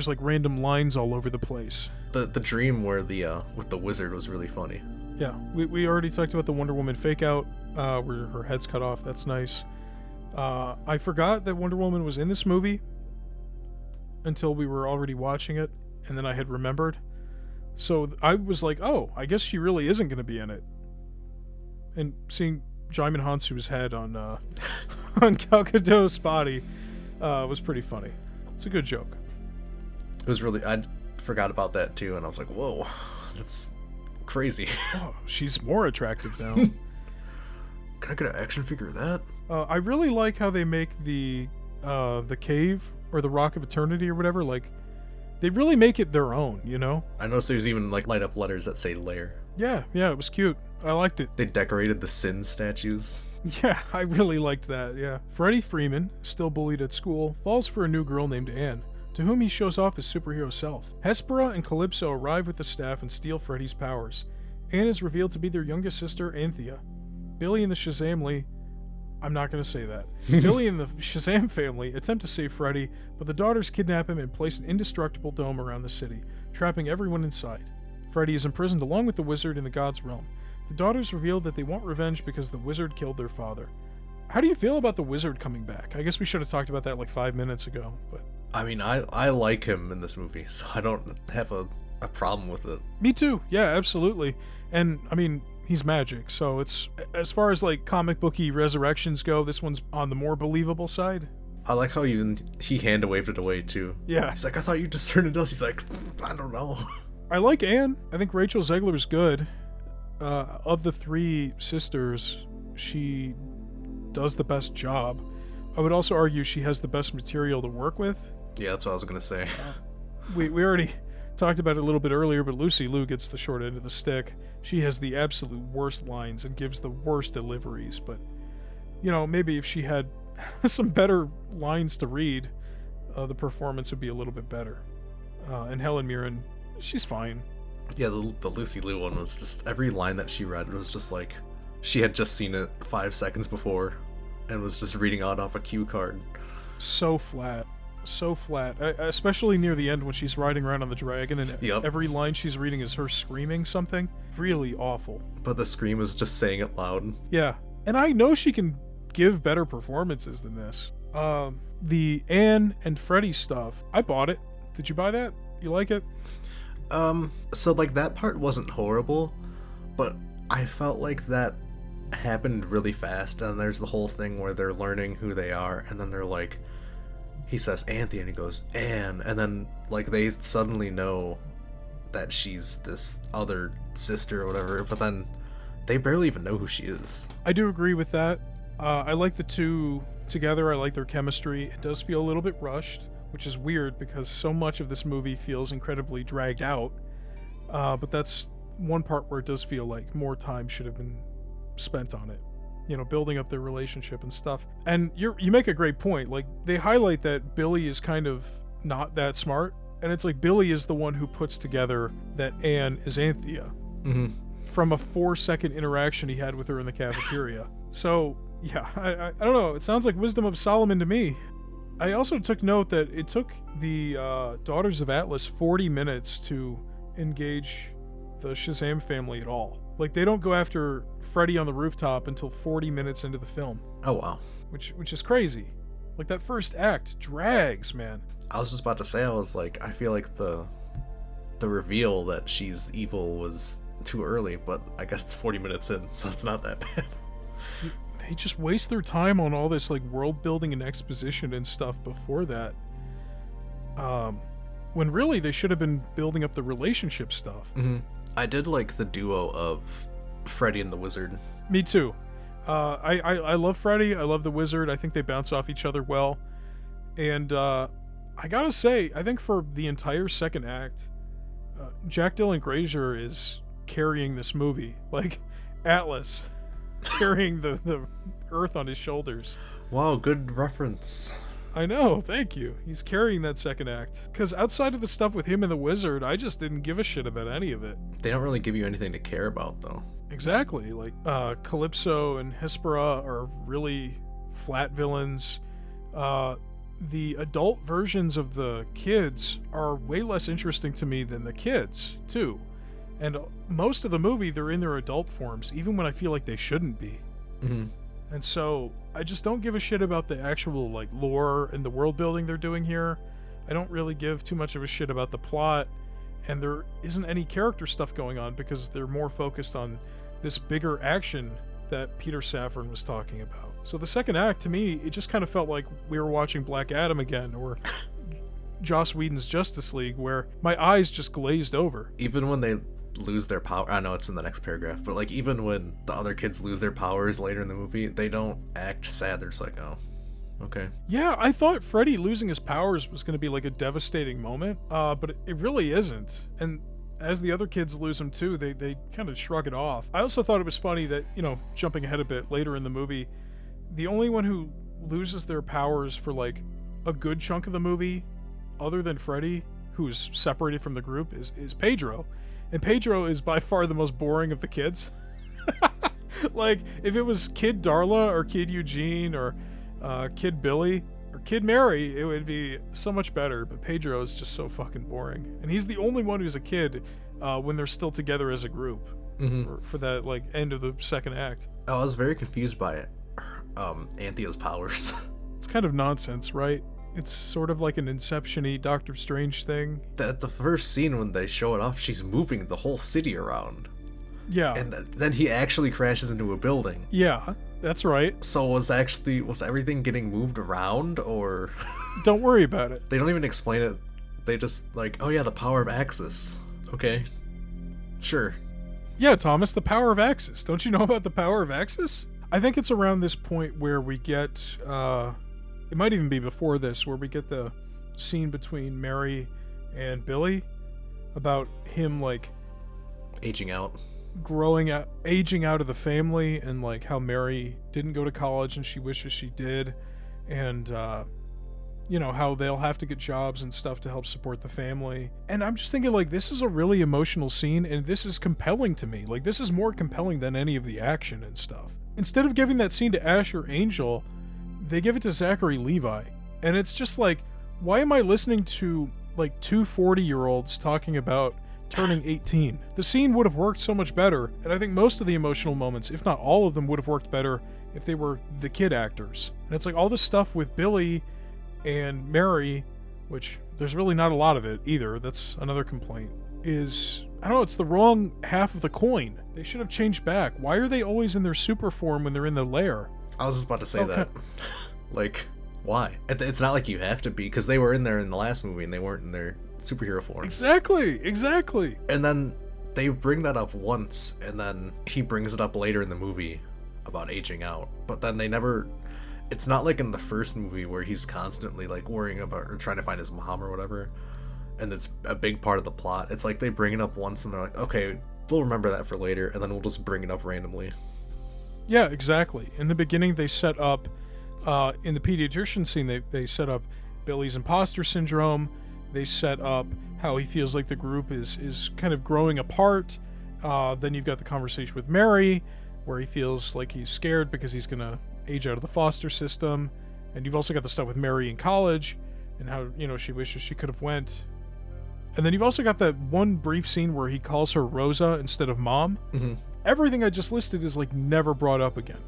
like random lines all over the place. The dream where with the wizard was really funny. Yeah, we already talked about the Wonder Woman fake out where her head's cut off. That's nice. I forgot that Wonder Woman was in this movie until we were already watching it, and then I had remembered. So I was like, oh, I guess she really isn't going to be in it. And seeing Djimon Hounsou's head on on Gal Gadot's body was pretty funny. It's a good joke. It was really... I forgot about that too, and I was like, whoa, that's crazy. Oh, she's more attractive now. Can I get an action figure of that? I really like how they make the cave or the Rock of Eternity or whatever. Like, they really make it their own, you know? I noticed there's even like light up letters that say Lair. Yeah, it was cute. I liked it. They decorated the Sin statues. Yeah, I really liked that, yeah. Freddie Freeman, still bullied at school, falls for a new girl named Anne, to whom he shows off his superhero self. Hespera and Calypso arrive with the staff and steal Freddie's powers. Anne is revealed to be their youngest sister, Anthea. Billy and the Shazamly... I'm not going to say that. Billy and the Shazam family attempt to save Freddie, but the daughters kidnap him and place an indestructible dome around the city, trapping everyone inside. Freddie is imprisoned along with the wizard in the God's realm. The daughters reveal that they want revenge because the wizard killed their father. How do you feel about the wizard coming back? I guess we should have talked about that like 5 minutes ago, but... I mean, I like him in this movie, so I don't have a problem with it. Me too. Yeah, absolutely. And, I mean... he's magic, so it's, as far as like comic booky resurrections go, this one's on the more believable side. I like how he hand waved it away too. Yeah. He's like, I thought you discerned us. He's like, I don't know. I like Anne. I think Rachel Zegler's good. Of the 3 sisters, she does the best job. I would also argue she has the best material to work with. Yeah, that's what I was gonna say. We already talked about it a little bit earlier, but Lucy Liu gets the short end of the stick. She has the absolute worst lines and gives the worst deliveries, but, you know, maybe if she had some better lines to read, the performance would be a little bit better. And Helen Mirren, she's fine. Yeah, the Lucy Liu one was just, every line that she read was just like, she had just seen it 5 seconds before and was just reading out off a cue card. So flat. Especially near the end when she's riding around on the dragon and every line she's reading is her screaming something. Really awful. But the scream is just saying it loud. Yeah, and I know she can give better performances than this. The Anne and Freddie stuff, I bought it. Did you buy that? You like it? So like that part wasn't horrible, but I felt like that happened really fast, and there's the whole thing where they're learning who they are, and then they're like, he says Anthea and he goes Anne, and then like they suddenly know that she's this other sister or whatever, but then they barely even know who she is. I do agree with that. I like the two together. I like their chemistry. It does feel a little bit rushed, which is weird because so much of this movie feels incredibly dragged out. But that's one part where it does feel like more time should have been spent on it. building up their relationship and stuff. And you make a great point. Like, they highlight that Billy is kind of not that smart, and it's like Billy is the one who puts together that Anne is Anthea from a 4-second interaction he had with her in the cafeteria. So yeah, I don't know, it sounds like wisdom of Solomon to me. I also took note that it took the Daughters of Atlas 40 minutes to engage the Shazam family at all. Like, they don't go after Freddy on the rooftop until 40 minutes into the film. Oh, wow. Which is crazy. Like, that first act drags, man. I was just about to say, I feel like the reveal that she's evil was too early, but I guess it's 40 minutes in, so it's not that bad. They just waste their time on all this, like, world building and exposition and stuff before that. When really they should have been building up the relationship stuff. I did like the duo of Freddy and the Wizard. Me too. I love Freddy. I love the Wizard. I think they bounce off each other well. And I gotta say, I think for the entire second act, Jack Dylan Grazer is carrying this movie. Like Atlas carrying the earth on his shoulders. Wow, good reference. I know, thank you. He's carrying that second act. Because outside of the stuff with him and the Wizard, I just didn't give a shit about any of it. They don't really give you anything to care about, though. Exactly. Like, Calypso and Hespera are really flat villains. The adult versions of the kids are way less interesting to me than the kids, too. And most of the movie, they're in their adult forms, even when I feel like they shouldn't be. And so I just don't give a shit about the actual like lore and the world building they're doing here. I don't really give too much of a shit about the plot, and there isn't any character stuff going on because they're more focused on this bigger action that Peter Safran was talking about. So the second act, to me, it just kind of felt like we were watching Black Adam again, or Joss Whedon's Justice League, where my eyes just glazed over. Even when they lose their power, I know it's in the next paragraph, but like even when the other kids lose their powers later in the movie, they don't act sad. They're just like, oh, okay. Yeah, I thought Freddy losing his powers was going to be like a devastating moment, but it really isn't. And as the other kids lose them too, they kind of shrug it off. I also thought it was funny that, jumping ahead a bit later in the movie, the only one who loses their powers for like a good chunk of the movie, other than Freddy, who's separated from the group, is Pedro. And Pedro is by far the most boring of the kids. Like, if it was Kid Darla or Kid Eugene or Kid Billy or Kid Mary, it would be so much better. But Pedro is just so fucking boring. And he's the only one who's a kid when they're still together as a group for that, like, end of the second act. Oh, I was very confused by it. Anthea's powers. It's kind of nonsense, right? It's sort of like an Inception-y Doctor Strange thing. At the first scene when they show it off, she's moving the whole city around. Yeah. And then he actually crashes into a building. Yeah, that's right. So was everything getting moved around, or... Don't worry about it. They don't even explain it. They just like, oh yeah, the power of Axis. Okay. Sure. Yeah, Thomas, the power of Axis. Don't you know about the power of Axis? I think it's around this point where we get... it might even be before this, where we get the scene between Mary and Billy about him, like... aging out. Aging out of the family, and, like, how Mary didn't go to college and she wishes she did. And, how they'll have to get jobs and stuff to help support the family. And I'm just thinking, like, this is a really emotional scene, and this is compelling to me. Like, this is more compelling than any of the action and stuff. Instead of giving that scene to Ash or Angel, they give it to Zachary Levi. And it's just like, why am I listening to like two 40-year-olds talking about turning 18? The scene would have worked so much better, and I think most of the emotional moments, if not all of them, would have worked better if they were the kid actors. And it's like all this stuff with Billy and Mary, which there's really not a lot of it either, that's another complaint, is, I don't know, it's the wrong half of the coin. They should have changed back. Why are they always in their super form when they're in the lair? I was just about to say that. Like, why? It's not like you have to be, because they were in there in the last movie and they weren't in their superhero forms. Exactly. And then they bring that up once, and then he brings it up later in the movie about aging out. But then they never... It's not like in the first movie where he's constantly, like, worrying about or trying to find his mom or whatever, and it's a big part of the plot. It's like they bring it up once and they're like, okay, we'll remember that for later, and then we'll just bring it up randomly. Yeah, exactly. In the beginning, they set up, in the pediatrician scene, they set up Billy's imposter syndrome. They set up how he feels like the group is kind of growing apart. Then you've got the conversation with Mary, where he feels like he's scared because he's going to age out of the foster system. And you've also got the stuff with Mary in college and how, she wishes she could have went. And then you've also got that one brief scene where he calls her Rosa instead of Mom. Mm-hmm. Everything I just listed is never brought up again.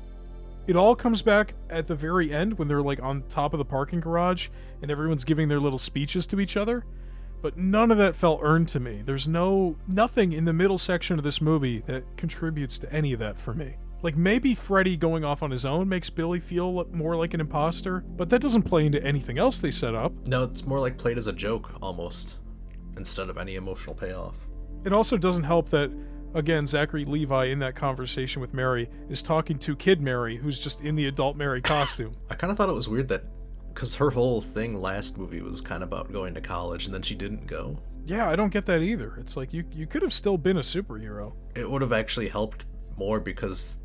It all comes back at the very end when they're on top of the parking garage and everyone's giving their little speeches to each other. But none of that felt earned to me. There's nothing in the middle section of this movie that contributes to any of that for me. Maybe Freddy going off on his own makes Billy feel more like an imposter, but that doesn't play into anything else they set up. No, it's more played as a joke, almost, instead of any emotional payoff. It also doesn't help that, again, Zachary Levi in that conversation with Mary is talking to Kid Mary, who's just in the adult Mary costume. I kind of thought it was weird that, because her whole thing last movie was kind of about going to college, and then she didn't go. Yeah, I don't get that either. It's you could have still been a superhero. It would have actually helped more, because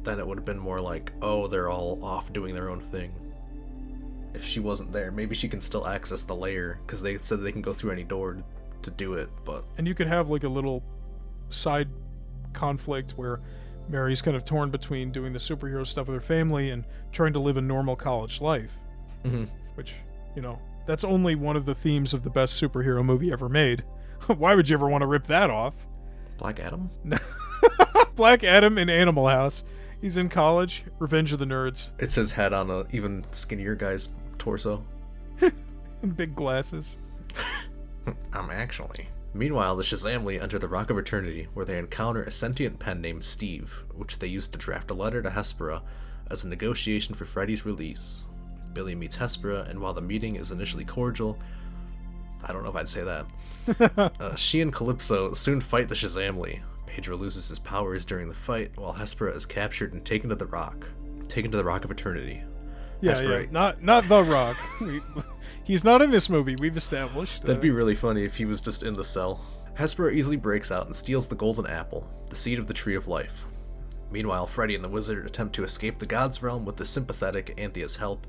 then it would have been more oh, they're all off doing their own thing. If she wasn't there, maybe she can still access the lair, because they said they can go through any door to do it, but... And you could have a little side conflict where Mary's kind of torn between doing the superhero stuff with her family and trying to live a normal college life. Mm-hmm. Which, that's only one of the themes of the best superhero movie ever made. Why would you ever want to rip that off? Black Adam? Black Adam in Animal House. He's in college. Revenge of the Nerds. It's his head on a even skinnier guy's torso. And big glasses. I'm actually... Meanwhile, the Shazamly enter the Rock of Eternity, where they encounter a sentient pen named Steve, which they use to draft a letter to Hespera as a negotiation for Freddy's release. Billy meets Hespera, and while the meeting is initially cordial, I don't know if I'd say that, she and Calypso soon fight the Shazamly. Pedro loses his powers during the fight, while Hespera is captured and taken to the Rock of Eternity. Yeah, Hespera, yeah, not the Rock. He's not in this movie, we've established. That'd be really funny if he was just in the cell. Hespera easily breaks out and steals the golden apple, the seed of the Tree of Life. Meanwhile, Freddy and the Wizard attempt to escape the God's Realm with the sympathetic Anthea's help,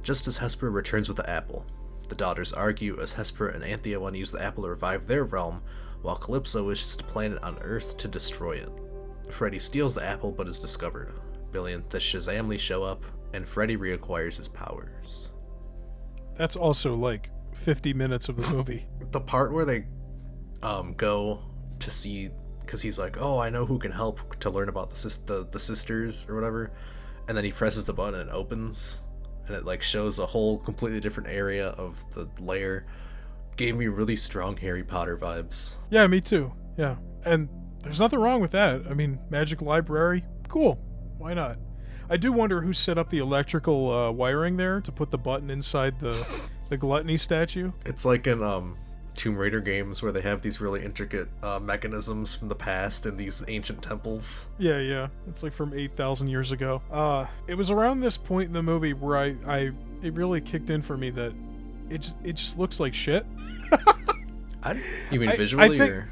just as Hespera returns with the apple. The daughters argue as Hespera and Anthea want to use the apple to revive their realm, while Calypso wishes to plant it on Earth to destroy it. Freddy steals the apple but is discovered. Billy and the Shazamly show up, and Freddy reacquires his powers. That's also 50 minutes of the movie. The part where they go to see, because he's oh, I know who can help to learn about the sisters or whatever, and then he presses the button and it opens, and it shows a whole completely different area of the lair, gave me really strong Harry Potter vibes. Yeah, me too. Yeah, and there's nothing wrong with that. I mean, Magic Library, cool. Why not? I do wonder who set up the electrical wiring there to put the button inside the gluttony statue. It's like in Tomb Raider games where they have these really intricate mechanisms from the past in these ancient temples. Yeah. It's from 8,000 years ago. It was around this point in the movie where it really kicked in for me that it just looks like shit. You mean visually? Or?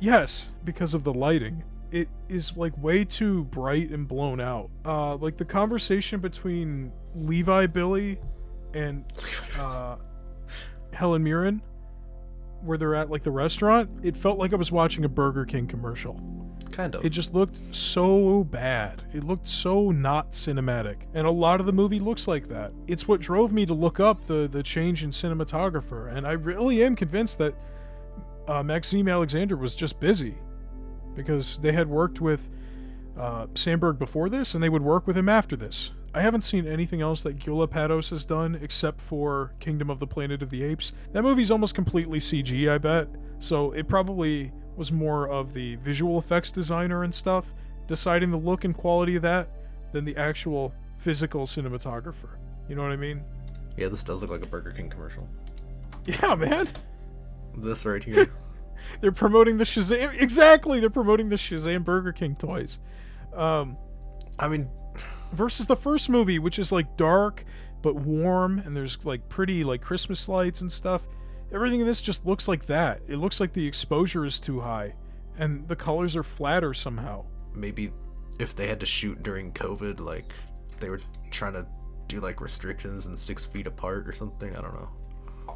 Yes, because of the lighting. It is way too bright and blown out. The conversation between Levi Billy and Helen Mirren, where they're at the restaurant, it felt like I was watching a Burger King commercial. Kind of. It just looked so bad. It looked so not cinematic. And a lot of the movie looks like that. It's what drove me to look up the change in cinematographer. And I really am convinced that Maxime Alexander was just busy. Because they had worked with Sandberg before this, and they would work with him after this. I haven't seen anything else that Gyula Pados has done except for Kingdom of the Planet of the Apes. That movie's almost completely CG, I bet. So it probably was more of the visual effects designer and stuff deciding the look and quality of that than the actual physical cinematographer. You know what I mean? Yeah, this does look like a Burger King commercial. Yeah, man. This right here. They're promoting the Shazam. Exactly, they're promoting the Shazam Burger King toys. I mean, versus the first movie, which is dark but warm, and there's pretty Christmas lights and stuff. Everything in this just looks like that. It looks like the exposure is too high, and the colors are flatter somehow. Maybe if they had to shoot during COVID, like they were trying to do like restrictions and 6 feet apart or something. I don't know.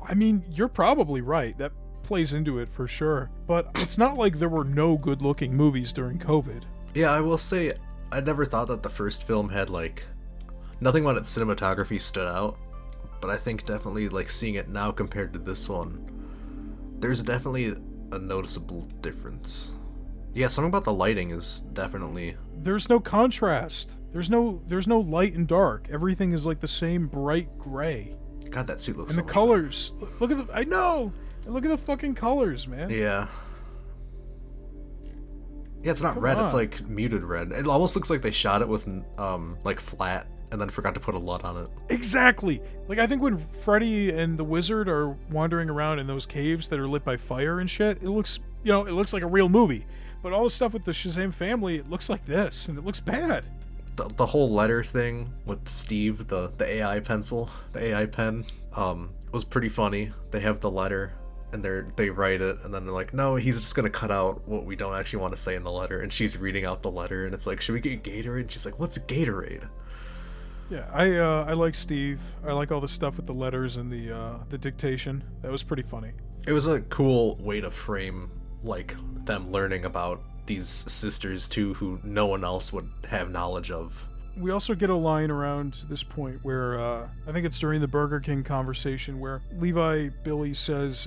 I mean, you're probably right. That plays into it for sure. But it's not like there were no good-looking movies during COVID. Yeah, I will say, I never thought that the first film had like nothing about its cinematography stood out, but I think definitely like seeing it now compared to this one, there's definitely a noticeable difference. Yeah, something about the lighting is definitely... There's no contrast. There's no light and dark. Everything is like the same bright gray. God, that suit looks and so the much colors. Look at the... I know! And look at the fucking colors, man. Yeah. Yeah, it's not Come red, on. it's like muted red. It almost looks like they shot it with like flat and then forgot to put a LUT on it. Exactly! Like, I think when Freddy and the Wizard are wandering around in those caves that are lit by fire and shit, it looks, it looks like a real movie. But all the stuff with the Shazam family, it looks like this, and it looks bad. The whole letter thing with Steve, the AI pencil, the AI pen, was pretty funny. They have the letter, and they write it, and then they're like, no, he's just gonna cut out what we don't actually want to say in the letter, and she's reading out the letter, and it's like, should we get Gatorade? And she's like, what's Gatorade? Yeah, I like Steve. I like all the stuff with the letters and the dictation. That was pretty funny. It was a cool way to frame, like, them learning about these sisters too, who no one else would have knowledge of. We also get a line around this point where I think it's during the Burger King conversation where Levi Billy says,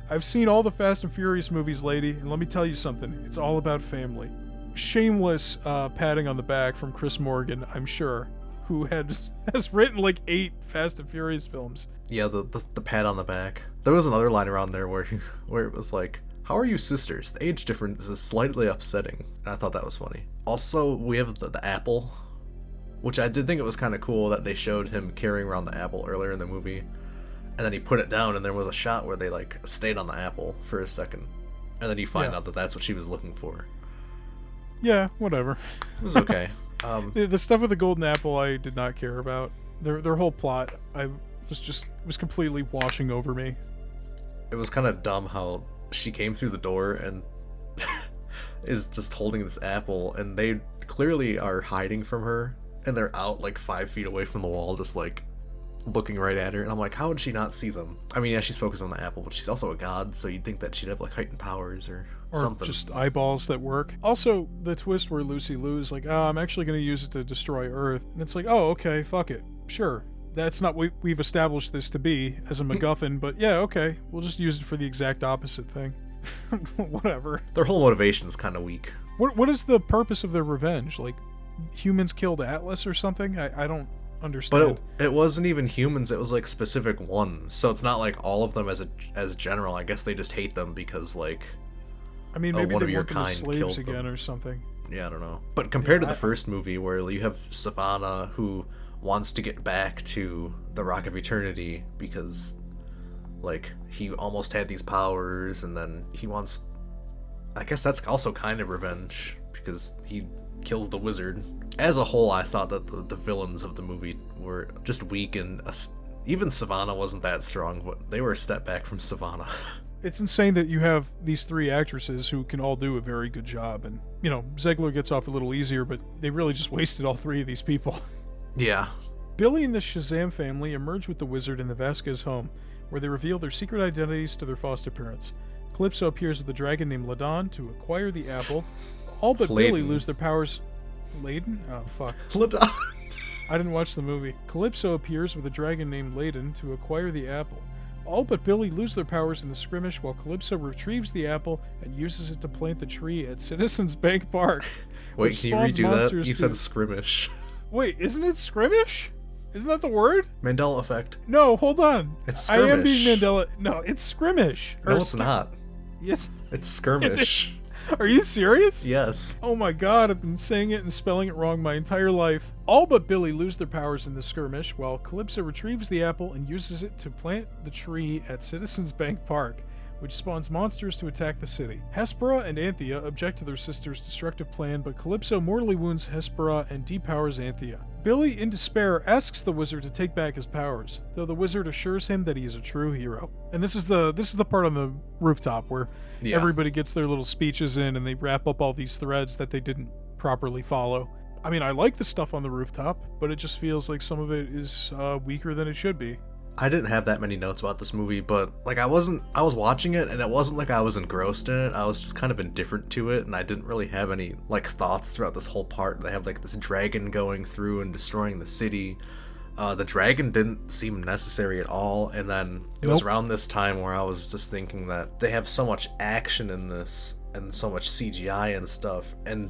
I've seen all the Fast and Furious movies, lady, and let me tell you something, it's all about family. Shameless patting on the back from Chris Morgan, I'm sure, who has written like 8 Fast and Furious films. Yeah, the pat on the back. There was another line around there where it was like, how are you sisters? The age difference is slightly upsetting. And I thought that was funny. Also, we have the apple, which I did think it was kind of cool that they showed him carrying around the apple earlier in the movie. And then he put it down, and there was a shot where they like stayed on the apple for a second. And then you find out that that's what she was looking for. Yeah, whatever. It was okay. The stuff with the golden apple I did not care about. Their whole plot was completely washing over me. It was kind of dumb how she came through the door and is just holding this apple, and they clearly are hiding from her, and they're out like 5 feet away from the wall, just like looking right at her, and I'm like, how would she not see them? I mean, yeah, she's focused on the apple, but she's also a god, so you'd think that she'd have like heightened powers or something. Just eyeballs that work. Also, the twist where Lucy Liu is like, I'm actually going to use it to destroy Earth, and it's like, oh, okay, fuck it, sure. That's not what we've established this to be as a MacGuffin, but yeah, okay, we'll just use it for the exact opposite thing. Whatever. Their whole motivation's kind of weak. What is the purpose of their revenge? Like, humans killed Atlas or something? I don't understand. But it wasn't even humans, it was like specific ones, so it's not like all of them as general. I guess they just hate them because like, I mean, maybe one they of your want them as kind slaves killed again them. or something. Yeah, I don't know. But compared to the first movie where you have Savannah who wants to get back to the Rock of Eternity because like he almost had these powers, and then he wants, I guess that's also kind of revenge because he kills the wizard. As a whole, I thought that the villains of the movie were just weak, and even Savannah wasn't that strong, but they were a step back from Savannah. It's insane that you have these 3 actresses who can all do a very good job, and Zegler gets off a little easier, but they really just wasted all 3 of these people. Yeah. Billy and the Shazam family emerge with the wizard in the Vasquez home, where they reveal their secret identities to their foster parents. Calypso appears with a dragon named Ladon to acquire the apple. All but Billy lose their powers. Ladon? Oh, fuck. Ladon. I didn't watch the movie. Calypso appears with a dragon named Ladon to acquire the apple. All but Billy lose their powers in the skirmish, while Calypso retrieves the apple and uses it to plant the tree at Citizens Bank Park. Wait, can you redo that? You said skirmish. Wait, isn't it skirmish? Isn't that the word? Mandela effect. No, hold on. It's skirmish. I am being Mandela. No, it's skirmish. No, it's not. Yes. It's skirmish. Are you serious? Yes. Oh my god, I've been saying it and spelling it wrong my entire life. All but Billy lose their powers in the skirmish, while Calypso retrieves the apple and uses it to plant the tree at Citizens Bank Park, which spawns monsters to attack the city. Hespera and Anthea object to their sister's destructive plan, but Calypso mortally wounds Hespera and depowers Anthea. Billy, in despair, asks the wizard to take back his powers, though the wizard assures him that he is a true hero. And this is the part on the rooftop where everybody gets their little speeches in and they wrap up all these threads that they didn't properly follow. I mean, I like the stuff on the rooftop, but it just feels like some of it is weaker than it should be. I didn't have that many notes about this movie, but like I was watching it and it wasn't like I was engrossed in it. I was just kind of indifferent to it, and I didn't really have any like thoughts throughout this whole part. They have like this dragon going through and destroying the city. The dragon didn't seem necessary at all, and then it was around this time where I was just thinking that they have so much action in this and so much CGI and stuff, and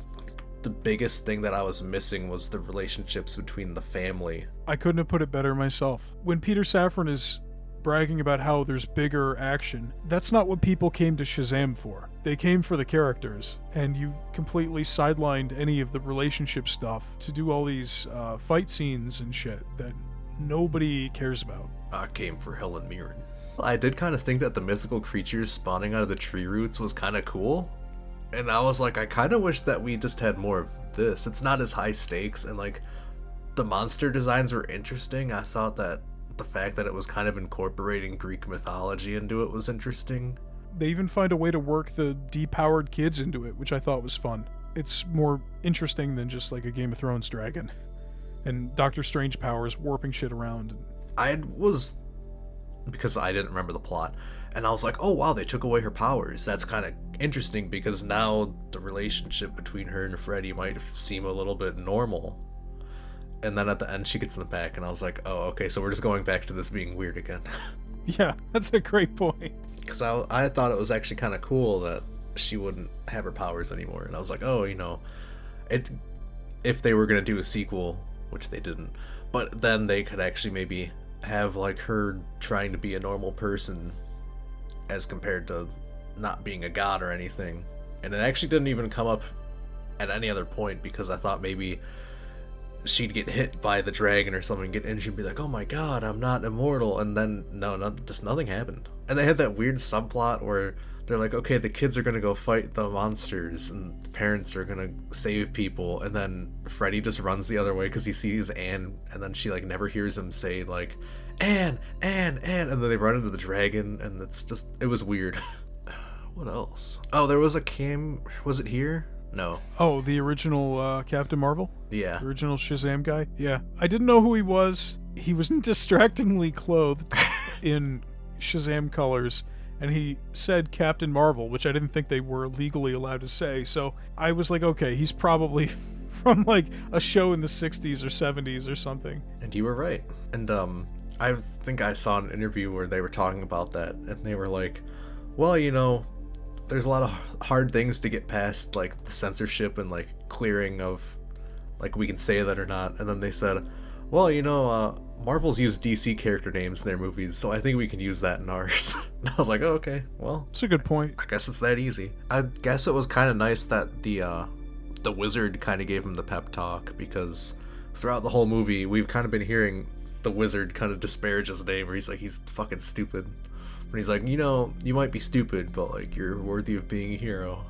the biggest thing that I was missing was the relationships between the family. I couldn't have put it better myself. When Peter Safran is bragging about how there's bigger action, that's not what people came to Shazam for. They came for the characters, and you completely sidelined any of the relationship stuff to do all these fight scenes and shit that nobody cares about. I came for Helen Mirren. I did kind of think that the mythical creatures spawning out of the tree roots was kind of cool. And I was like, I kind of wish that we just had more of this. It's not as high stakes, and like the monster designs were interesting. I thought that the fact that it was kind of incorporating Greek mythology into it was interesting. They even find a way to work the depowered kids into it, which I thought was fun. It's more interesting than just like a Game of Thrones dragon. And Doctor Strange powers warping shit around. Because I didn't remember the plot, and I was like, oh wow, they took away her powers. That's kind of interesting, because now the relationship between her and Freddy might seem a little bit normal. And then at the end she gets in the back, and I was like, oh okay, so we're just going back to this being weird again. Yeah, that's a great point. Because I thought it was actually kind of cool that she wouldn't have her powers anymore, and I was like, oh, if they were going to do a sequel, which they didn't, but then they could actually maybe have like her trying to be a normal person as compared to not being a god or anything. And it actually didn't even come up at any other point, because I thought maybe she'd get hit by the dragon or something, get injured, and be like, oh my god, I'm not immortal. And then just nothing happened. And they had that weird subplot where they're like, okay, the kids are gonna go fight the monsters and the parents are gonna save people, and then Freddy just runs the other way because he sees Anne, and then she like never hears him say like Anne, and then they run into the dragon, and it was weird. What else? Oh, there was was it here? No. Oh, the original Captain Marvel? Yeah. The original Shazam guy? Yeah. I didn't know who he was. He was distractingly clothed in Shazam colors, and he said Captain Marvel, which I didn't think they were legally allowed to say. So I was like, okay, he's probably from like a show in the 60s or 70s or something. And you were right. And I think I saw an interview where they were talking about that, and they were like, well, there's a lot of hard things to get past, like the censorship and like clearing of like we can say that or not. And then they said, well, Marvel's used DC character names in their movies, so I think we can use that in ours. And I was like, oh, okay, well, it's a good point. I guess it's that easy. I guess it was kind of nice that the wizard kind of gave him the pep talk, because throughout the whole movie we've kind of been hearing the wizard kind of disparage his name, where he's like, he's fucking stupid. But he's like, you might be stupid, but like you're worthy of being a hero.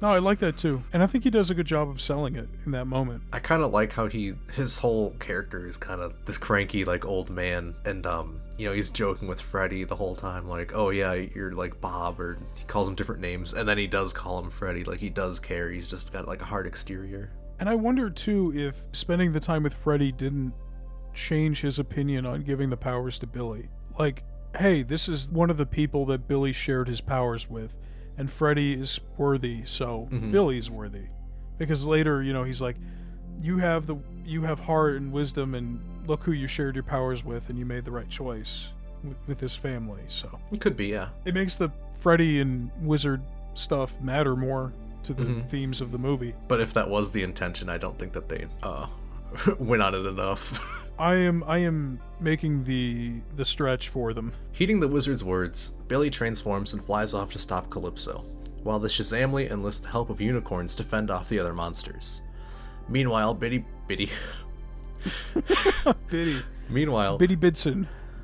No, I like that too. And I think he does a good job of selling it in that moment. I kind of like how his whole character is kind of this cranky like old man, and he's joking with Freddy the whole time, like, oh yeah, you're like Bob, or he calls him different names, and then he does call him Freddy, like he does care. He's just got like a hard exterior. And I wonder too if spending the time with Freddy didn't change his opinion on giving the powers to Billy. Like, hey, this is one of the people that Billy shared his powers with, and Freddy is worthy, so Billy's worthy. Because later, he's like, you have heart and wisdom, and look who you shared your powers with, and you made the right choice with this family. So it could be, yeah. It makes the Freddy and wizard stuff matter more to the themes of the movie. But if that was the intention, I don't think that they went on it enough. I am making the stretch for them. Heeding the wizard's words, Billy transforms and flies off to stop Calypso, while the Shazamly enlist the help of unicorns to fend off the other monsters. Meanwhile, Biddy Bidson.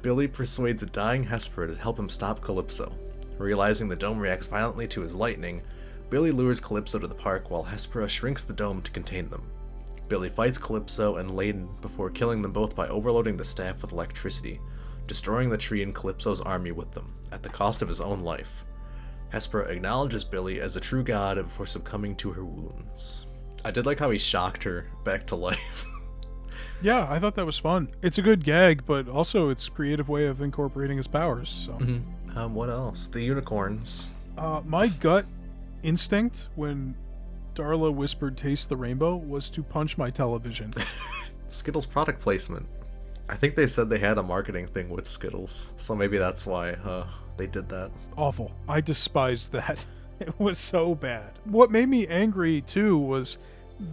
Billy persuades a dying Hespera to help him stop Calypso. Realizing the dome reacts violently to his lightning, Billy lures Calypso to the park while Hespera shrinks the dome to contain them. Billy fights Calypso and Layden before killing them both by overloading the staff with electricity, destroying the tree and Calypso's army with them, at the cost of his own life. Hespera acknowledges Billy as a true god before succumbing to her wounds. I did like how he shocked her back to life. Yeah, I thought that was fun. It's a good gag, but also it's a creative way of incorporating his powers. So, What else? The unicorns. my gut instinct when Darla whispered "Taste the rainbow" was to punch my television. Skittles product placement. I think they said they had a marketing thing with Skittles, so maybe that's why they did that. Awful. I despised that. It was so bad. What made me angry too was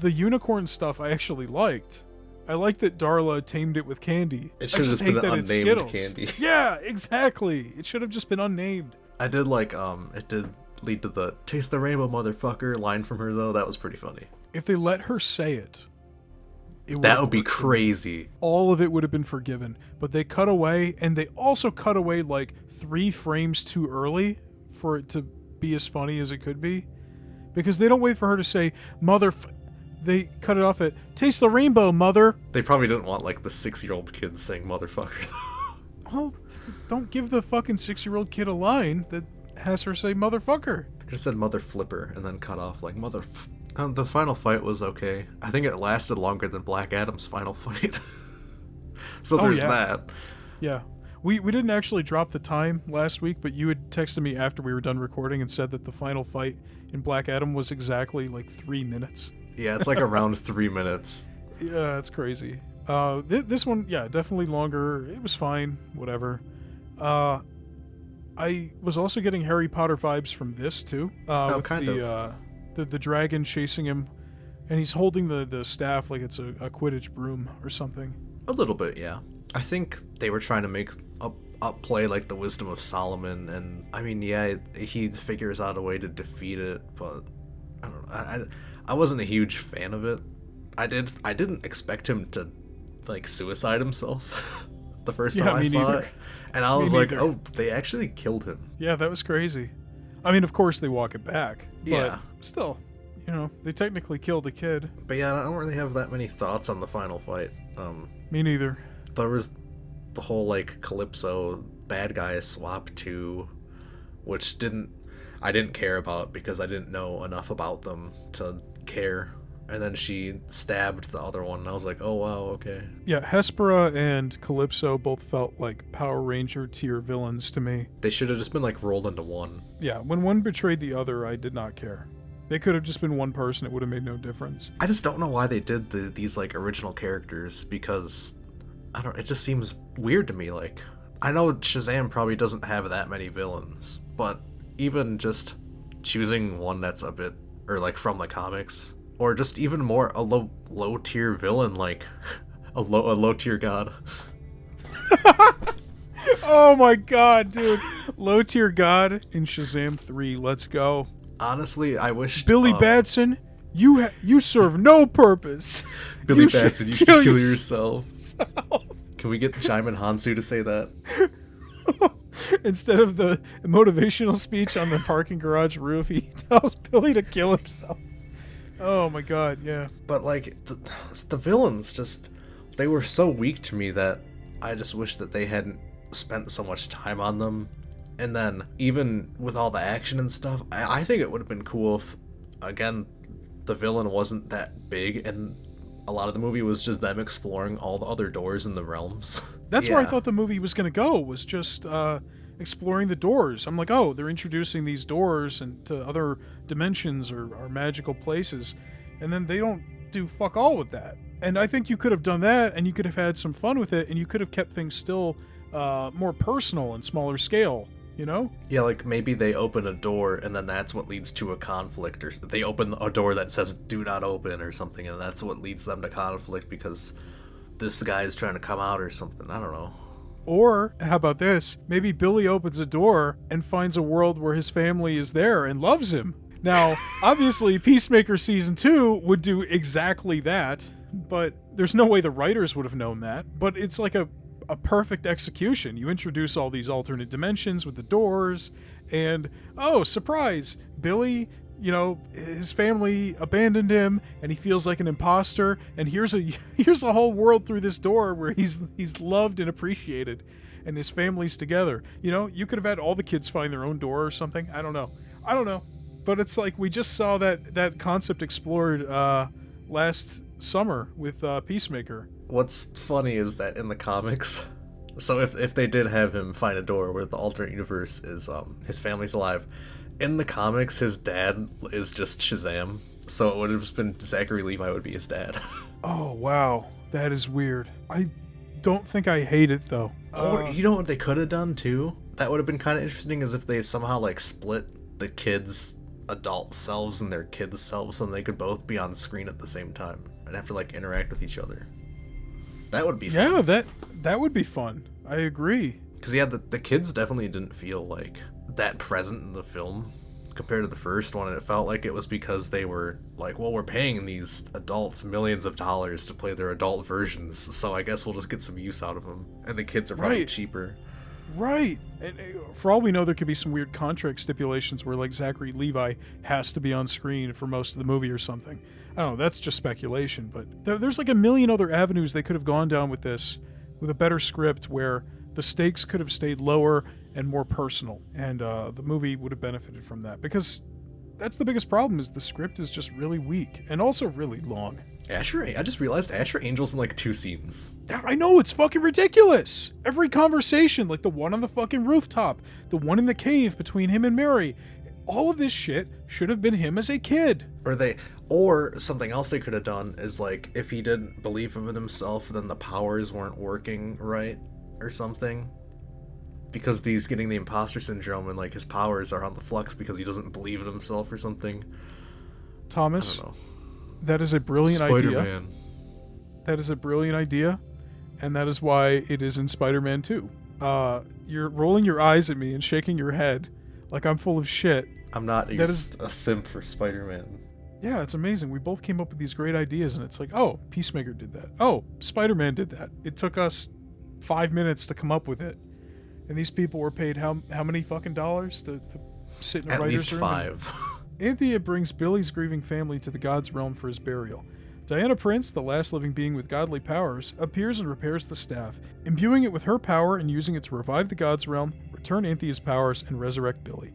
the unicorn stuff I actually liked. I liked that Darla tamed it with candy. It should have just been an unnamed candy. Yeah, exactly. It should have just been unnamed. I did like it did lead to the "Taste the rainbow, motherfucker" line from her though. That was pretty funny. If they let her say it, that would be crazy. All of it would have been forgiven. But they cut away, and they also cut away like 3 frames too early for it to be as funny as it could be. Because they don't wait for her to say, they cut it off at, "Taste the rainbow, mother." They probably didn't want like the 6-year-old kid saying "motherfucker." Well, don't give the fucking 6-year-old kid a line that has her say "motherfucker." They could have said "mother flipper" and then cut off like the final fight was okay. I think it lasted longer than Black Adam's final fight. So there's that. Yeah. We didn't actually drop the time last week, but you had texted me after we were done recording and said that the final fight in Black Adam was exactly like 3 minutes. Yeah, it's like around 3 minutes. Yeah, that's crazy. This one, yeah, definitely longer. It was fine, whatever. I was also getting Harry Potter vibes from this too. With kind of. The dragon chasing him, and he's holding the staff like it's a Quidditch broom or something. A little bit, yeah. I think they were trying to make up play like the wisdom of Solomon, and I mean, yeah, he figures out a way to defeat it, but I don't know. I wasn't a huge fan of it. I didn't expect him to like suicide himself the first time I saw it, and I was like, oh, they actually killed him. Yeah, that was crazy. I mean, of course they walk it back, but yeah, still, they technically killed a kid. But yeah, I don't really have that many thoughts on the final fight. Me neither. There was the whole like Calypso bad guy swap too, which I didn't care about because I didn't know enough about them to care. And then she stabbed the other one, and I was like, oh wow, okay. Yeah, Hespera and Calypso both felt like Power Ranger tier villains to me. They should have just been like rolled into one. Yeah, when one betrayed the other, I did not care. They could have just been one person, it would have made no difference. I just don't know why they did these like original characters, because it just seems weird to me. Like, I know Shazam probably doesn't have that many villains, but even just choosing one that's a bit, or like from the comics, or just even more a low tier villain, like a low tier god. Oh my god, dude. Low tier god in Shazam 3. Let's go. Honestly, I wish Billy Batson, you serve no purpose. Billy Batson, you should kill yourself. Can we get Jaimin Hansu to say that? Instead of the motivational speech on the parking garage roof, he tells Billy to kill himself. Oh my god, yeah. But like, the villains just, they were so weak to me that I just wish that they hadn't spent so much time on them. And then, even with all the action and stuff, I think it would have been cool if, again, the villain wasn't that big and a lot of the movie was just them exploring all the other doors in the realms. That's where I thought the movie was going to go, was just exploring the doors. I'm like, oh, they're introducing these doors into other dimensions or magical places. And then they don't do fuck all with that. And I think you could have done that, and you could have had some fun with it, and you could have kept things still more personal and smaller scale. Yeah, like maybe they open a door and then that's what leads to a conflict, or they open a door that says do not open or something, and that's what leads them to conflict because this guy is trying to come out or something. I don't know. Or, how about this? Maybe Billy opens a door and finds a world where his family is there and loves him. Now, obviously, Peacemaker Season 2 would do exactly that, but there's no way the writers would have known that. But it's like a perfect execution. You introduce all these alternate dimensions with the doors, and oh, surprise, Billy, his family abandoned him and he feels like an imposter, and here's a whole world through this door where he's loved and appreciated, and his family's together. You could have had all the kids find their own door or something. I don't know. But it's like we just saw that concept explored last summer with Peacemaker. What's funny is that in the comics, so if they did have him find a door where the alternate universe is his family's alive, in the comics his dad is just Shazam, so it would have been Zachary Levi would be his dad. Oh wow, that is weird. I don't think I hate it though. Or you know what they could have done too? That would have been kind of interesting, is if they somehow like split the kids' adult selves and their kids' selves, so they could both be on screen at the same time and have to like interact with each other. That would be fun. Yeah, that would be fun. I agree. Because yeah, the kids definitely didn't feel like that present in the film compared to the first one, and it felt like it was because they were like, well, we're paying these adults millions of dollars to play their adult versions, so I guess we'll just get some use out of them, and the kids are probably cheaper. Right. And for all we know, there could be some weird contract stipulations where like Zachary Levi has to be on screen for most of the movie or something. I don't know, that's just speculation, but there's like a million other avenues they could have gone down with this, with a better script where the stakes could have stayed lower and more personal, and the movie would have benefited from that, because that's the biggest problem, is the script is just really weak and also really long. I just realized Asher Angel's in like 2 scenes. I know, it's fucking ridiculous. Every conversation, like the one on the fucking rooftop, the one in the cave between him and Mary, all of this shit should have been him as a kid. Or something else they could have done is like, if he didn't believe in himself, then the powers weren't working right or something. Because he's getting the imposter syndrome and like his powers are on the flux because he doesn't believe in himself or something. Thomas, I don't know. That is a brilliant Spider-Man. idea. That is a brilliant idea, and that is why it is in Spider-Man 2. You're rolling your eyes at me and shaking your head like I'm full of shit. I'm not a simp for Spider-Man. Yeah, it's amazing. We both came up with these great ideas, and it's like, oh, Peacemaker did that. Oh, Spider-Man did that. It took us 5 minutes to come up with it. And these people were paid how many fucking dollars to sit in a writer's room? At least 5. Anthea brings Billy's grieving family to the God's realm for his burial. Diana Prince, the last living being with godly powers, appears and repairs the staff, imbuing it with her power and using it to revive the God's realm, return Anthea's powers, and resurrect Billy.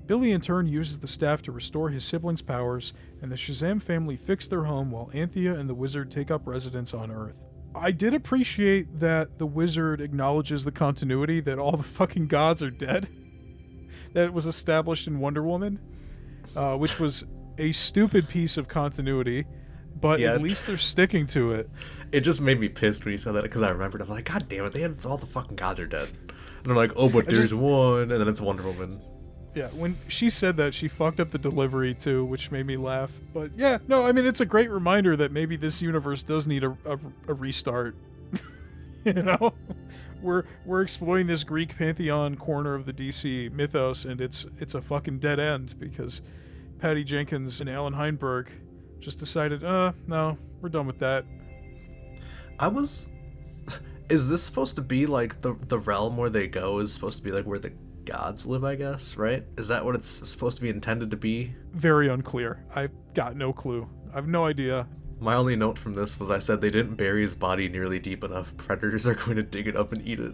Billy in turn uses the staff to restore his siblings' powers, and the Shazam family fix their home while Anthea and the Wizard take up residence on Earth. I did appreciate that the Wizard acknowledges the continuity, that all the fucking gods are dead, that it was established in Wonder Woman. Which was a stupid piece of continuity, but at least they're sticking to it. It just made me pissed when you said that, because I remembered, I'm like, God damn it, they had all the fucking gods are dead. And they're like, oh, but there's one, and then it's Wonder Woman. Yeah, when she said that, she fucked up the delivery too, which made me laugh. But yeah, no, I mean, it's a great reminder that maybe this universe does need a restart. You know? We're exploring this Greek pantheon corner of the DC mythos, and it's a fucking dead end because Patty Jenkins and Alan Heinberg just decided, no, we're done with that. Is this supposed to be like the realm where they go is supposed to be like where the gods live, I guess, right? Is that what it's supposed to be intended to be? Very unclear. I've got no clue. I have no idea. My only note from this was I said they didn't bury his body nearly deep enough. Predators are going to dig it up and eat it.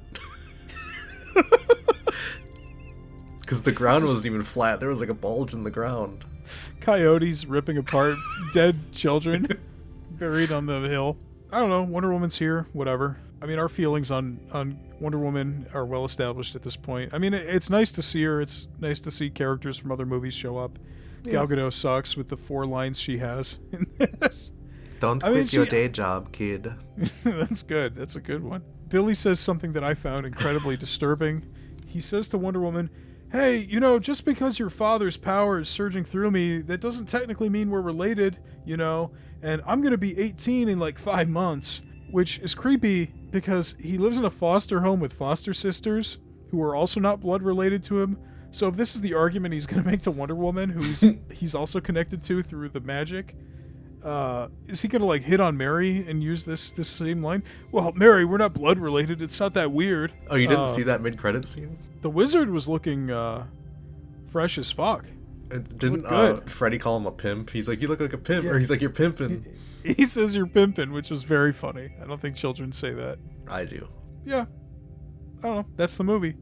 Because the ground wasn't even flat. There was like a bulge in the ground. Coyotes ripping apart dead children buried on the hill. I don't know. Wonder Woman's here. Whatever. I mean, our feelings on Wonder Woman are well established at this point. I mean, it's nice to see her. It's nice to see characters from other movies show up. Yeah. Gal Gadot sucks with the 4 lines she has in this. Don't quit your day job, kid. That's good. That's a good one. Billy says something that I found incredibly disturbing. He says to Wonder Woman, hey, you know, just because your father's power is surging through me, that doesn't technically mean we're related, you know, and I'm going to be 18 in like 5 months, which is creepy because he lives in a foster home with foster sisters who are also not blood related to him. So if this is the argument he's going to make to Wonder Woman, who he's also connected to through the magic, is he going to like hit on Mary and use this same line? Well, Mary, we're not blood related. It's not that weird. Oh, you didn't see that mid-credit scene? The Wizard was looking fresh as fuck. Didn't Freddy call him a pimp? He's like, you look like a pimp. Yeah. Or he's like, you're pimping. He says you're pimping, which was very funny. I don't think children say that. I do. Yeah. I don't know. That's the movie.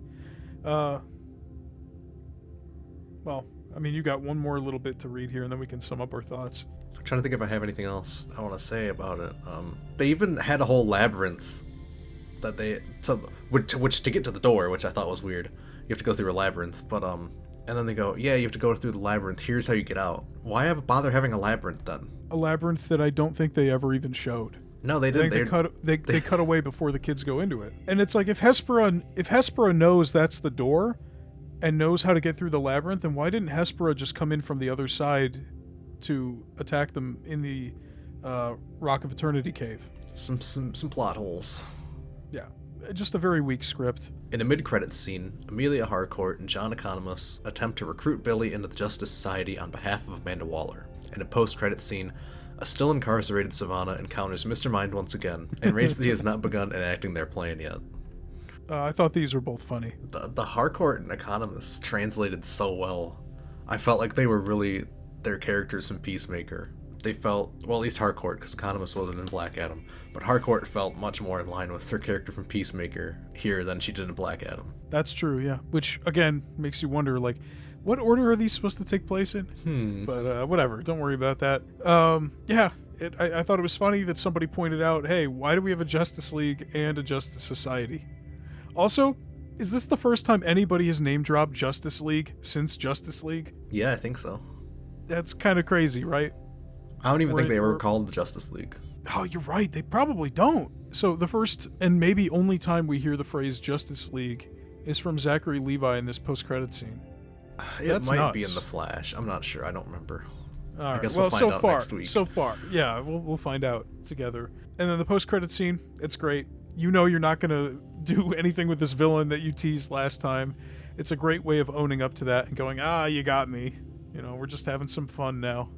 Well, I mean, you got one more little bit to read here, and then we can sum up our thoughts. I'm trying to think if I have anything else I want to say about it. They even had a whole labyrinth that which to get to the door, which I thought was weird. You have to go through a labyrinth, but and then they go, yeah, you have to go through the labyrinth. Here's how you get out. Why bother having a labyrinth then? A labyrinth that I don't think they ever even showed. No, they didn't. They cut away before the kids go into it. And it's like, if Hespera knows that's the door and knows how to get through the labyrinth, then why didn't Hespera just come in from the other side to attack them in the Rock of Eternity cave? Some plot holes. Yeah, just a very weak script. In a mid-credits scene, Amelia Harcourt and John Economos attempt to recruit Billy into the Justice Society on behalf of Amanda Waller. In a post-credits scene, a still incarcerated Savannah encounters Mr. Mind once again, and rates that he has not begun enacting their plan yet. I thought these were both funny. The Harcourt and Economos translated so well. I felt like they were really their characters from Peacemaker. They felt, well, at least Harcourt, because Economos wasn't in Black Adam, but Harcourt felt much more in line with her character from Peacemaker here than she did in Black Adam. That's true, yeah. Which, again, makes you wonder, like, what order are these supposed to take place in? But whatever, don't worry about that. Yeah, I thought it was funny that somebody pointed out, hey, why do we have a Justice League and a Justice Society? Also, is this the first time anybody has name-dropped Justice League since Justice League? Yeah, I think so. That's kind of crazy, right? I don't even think they ever called the Justice League. Oh, you're right, they probably don't. So the first and maybe only time we hear the phrase Justice League is from Zachary Levi in this post-credit scene. It might be in The Flash. I'm not sure. I don't remember. All right. I guess we'll find out next week. So far, yeah, we'll find out together. And then the post-credit scene, it's great. You know you're not going to do anything with this villain that you teased last time. It's a great way of owning up to that and going, you got me. You know, we're just having some fun now.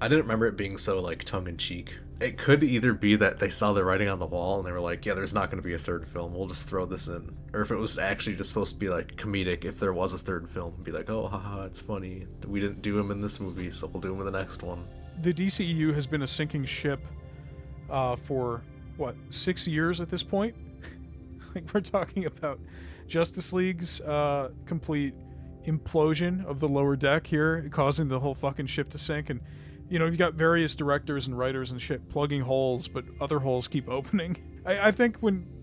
I didn't remember it being so, like, tongue-in-cheek. It could either be that they saw the writing on the wall and they were like, yeah, there's not going to be a third film, we'll just throw this in. Or if it was actually just supposed to be, like, comedic, if there was a third film, be like, oh, haha, it's funny. We didn't do him in this movie, so we'll do him in the next one. The DCEU has been a sinking ship for, 6 years at this point? Like, we're talking about Justice League's complete implosion of the lower deck here, causing the whole fucking ship to sink, and you know, you've got various directors and writers and shit plugging holes, but other holes keep opening. I think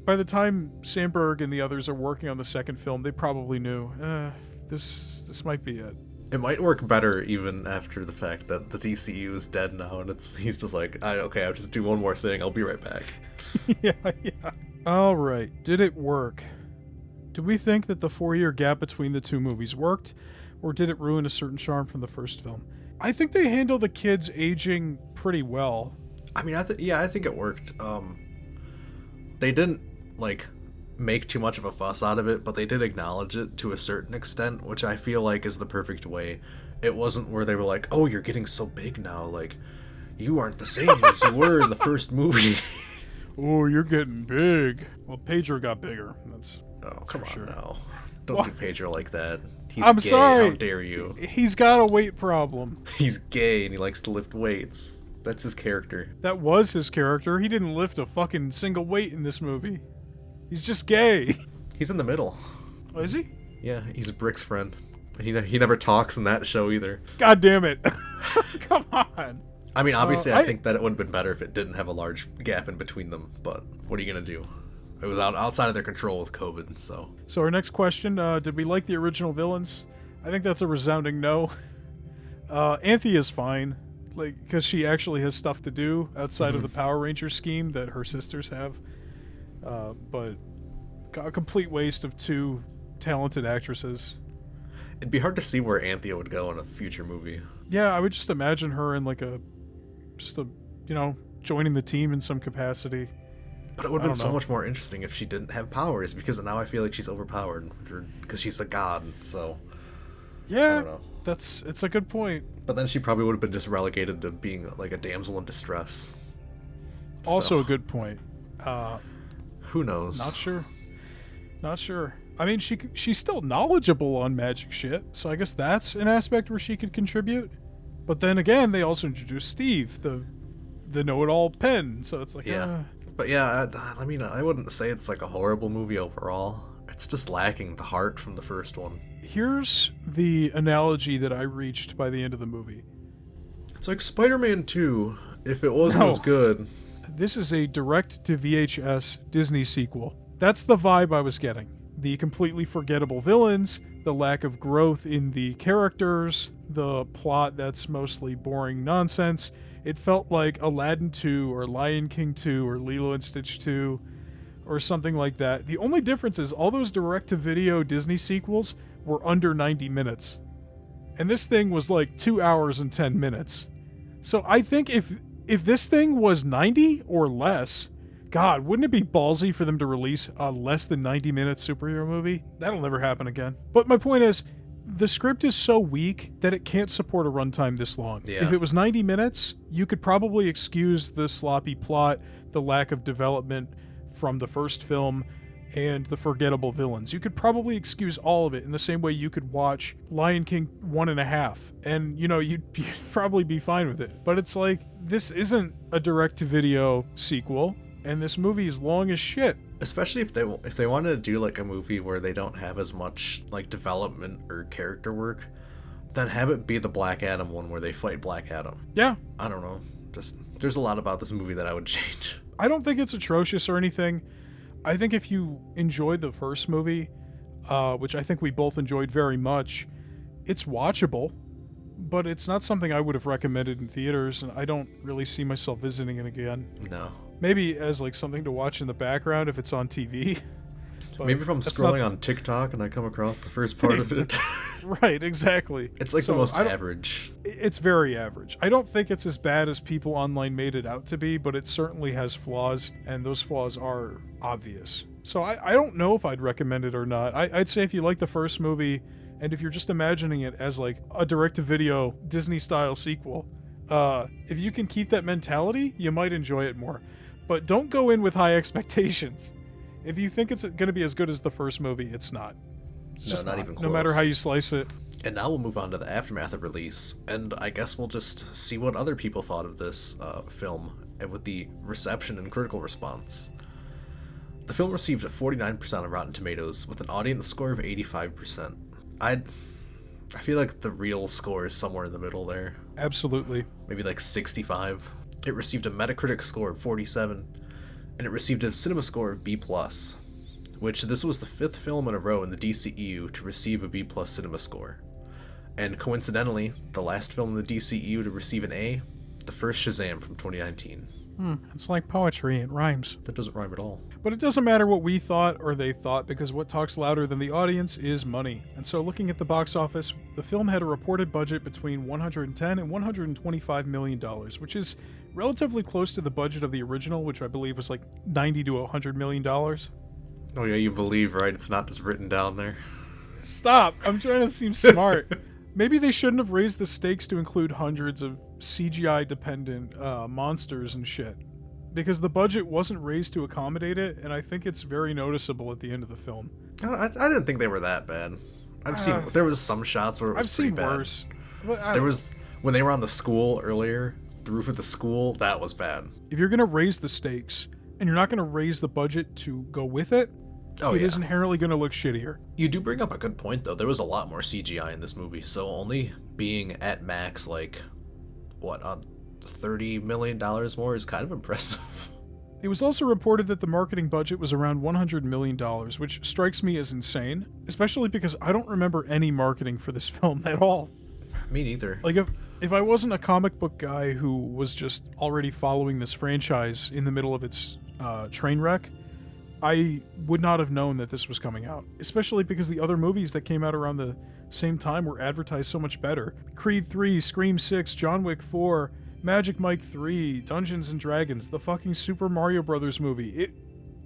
by the time Sandberg and the others are working on the second film, they probably knew, this might be it. It might work better even after the fact that the DCU is dead now, and he's just like, okay, I'll just do one more thing, I'll be right back. yeah. Alright, did it work? Do we think that the 4-year gap between the two movies worked, or did it ruin a certain charm from the first film? I think they handle the kids aging pretty well. I mean, I think it worked. They didn't, like, make too much of a fuss out of it, but they did acknowledge it to a certain extent, which I feel like is the perfect way. It wasn't where they were like, oh, you're getting so big now, like, you aren't the same as you were in the first movie. Oh, you're getting big. Well, Pedro got bigger. That's come on sure. Now. Don't do Pedro like that. He's I'm gay. sorry. How dare you? He's got a weight problem. He's gay and he likes to lift weights. That's his character. That was his character. He didn't lift a fucking single weight in this movie. He's just gay. He's in the middle. Oh, is he? Yeah, he's Brick's friend. He never talks in that show either. God damn it. Come on. I mean, obviously, I think that it would have been better if it didn't have a large gap in between them, but what are you going to do? It was outside of their control with COVID, so... So our next question, did we like the original villains? I think that's a resounding no. Anthea's fine, like, because she actually has stuff to do outside of the Power Ranger scheme that her sisters have. But a complete waste of two talented actresses. It'd be hard to see where Anthea would go in a future movie. Yeah, I would just imagine her in like joining the team in some capacity. But it would have been so much more interesting if she didn't have powers, because now I feel like she's overpowered because she's a god, so... Yeah, I don't know. It's a good point. But then she probably would have been just relegated to being like a damsel in distress. Also a good point. Who knows? Not sure. I mean, she's still knowledgeable on magic shit, so I guess that's an aspect where she could contribute. But then again, they also introduced Steve, the know-it-all pen, so it's like... Yeah. But yeah, I mean, I wouldn't say it's like a horrible movie overall. It's just lacking the heart from the first one. Here's the analogy that I reached by the end of the movie. It's like Spider-Man 2, if it wasn't as good. This is a direct-to-VHS Disney sequel. That's the vibe I was getting. The completely forgettable villains, the lack of growth in the characters, the plot that's mostly boring nonsense. It felt like Aladdin 2 or Lion King 2 or Lilo and Stitch 2 or something like that. The only difference is all those direct-to-video Disney sequels were under 90 minutes. And this thing was like 2 hours and 10 minutes. So I think if this thing was 90 or less, God, wouldn't it be ballsy for them to release a less than 90-minute superhero movie? That'll never happen again. But my point is, the script is so weak that it can't support a runtime this long. Yeah. If it was 90 minutes, you could probably excuse the sloppy plot, the lack of development from the first film, and the forgettable villains. You could probably excuse all of it in the same way you could watch Lion King 1.5, and, you'd probably be fine with it. But it's like, this isn't a direct-to-video sequel, and this movie is long as shit. Especially if they wanted to do like a movie where they don't have as much like development or character work, then have it be the Black Adam one where they fight Black Adam. Yeah. I don't know. Just there's a lot about this movie that I would change. I don't think it's atrocious or anything. I think if you enjoyed the first movie, which I think we both enjoyed very much, it's watchable, but it's not something I would have recommended in theaters, and I don't really see myself visiting it again. No. Maybe as like something to watch in the background if it's on TV. Maybe if I'm scrolling on TikTok and I come across the first part of it. Right, exactly. It's like the most average. It's very average. I don't think it's as bad as people online made it out to be, but it certainly has flaws, and those flaws are obvious. So I don't know if I'd recommend it or not. I'd say if you like the first movie, and if you're just imagining it as like a direct-to-video Disney-style sequel, if you can keep that mentality, you might enjoy it more. But don't go in with high expectations. If you think it's going to be as good as the first movie, it's not. It's just not even close. No matter how you slice it. And now we'll move on to the aftermath of release, and I guess we'll just see what other people thought of this film, and with the reception and critical response. The film received a 49% of Rotten Tomatoes, with an audience score of 85%. I feel like the real score is somewhere in the middle there. Absolutely. Maybe like 65. It received a Metacritic score of 47, and it received a cinema score of B+, which this was the 5th film in a row in the DCEU to receive a B+ cinema score. And coincidentally, the last film in the DCEU to receive an A, the first Shazam from 2019. It's like poetry, it rhymes. That doesn't rhyme at all. But it doesn't matter what we thought or they thought, because what talks louder than the audience is money. And so looking at the box office, the film had a reported budget between $110 and $125 million, which is relatively close to the budget of the original, which I believe was like $90 to $100 million. Oh yeah, you believe, right? It's not just written down there. Stop! I'm trying to seem smart. Maybe they shouldn't have raised the stakes to include hundreds of CGI-dependent monsters and shit, because the budget wasn't raised to accommodate it, and I think it's very noticeable at the end of the film. I didn't think they were that bad. There was some shots where it was pretty bad. I've seen worse. There was, when they were on the school earlier, the roof of the school, that was bad. If you're going to raise the stakes, and you're not going to raise the budget to go with it, it is inherently going to look shittier. You do bring up a good point, though. There was a lot more CGI in this movie, so only being at max, like, $30 million more is kind of impressive. It was also reported that the marketing budget was around $100 million, which strikes me as insane, especially because I don't remember any marketing for this film at all. Me neither. Like, if I wasn't a comic book guy who was just already following this franchise in the middle of its train wreck, I would not have known that this was coming out, especially because the other movies that came out around the same time were advertised so much better. Creed 3, Scream 6, John Wick 4, Magic Mike 3, Dungeons and Dragons, the fucking Super Mario Brothers movie. It,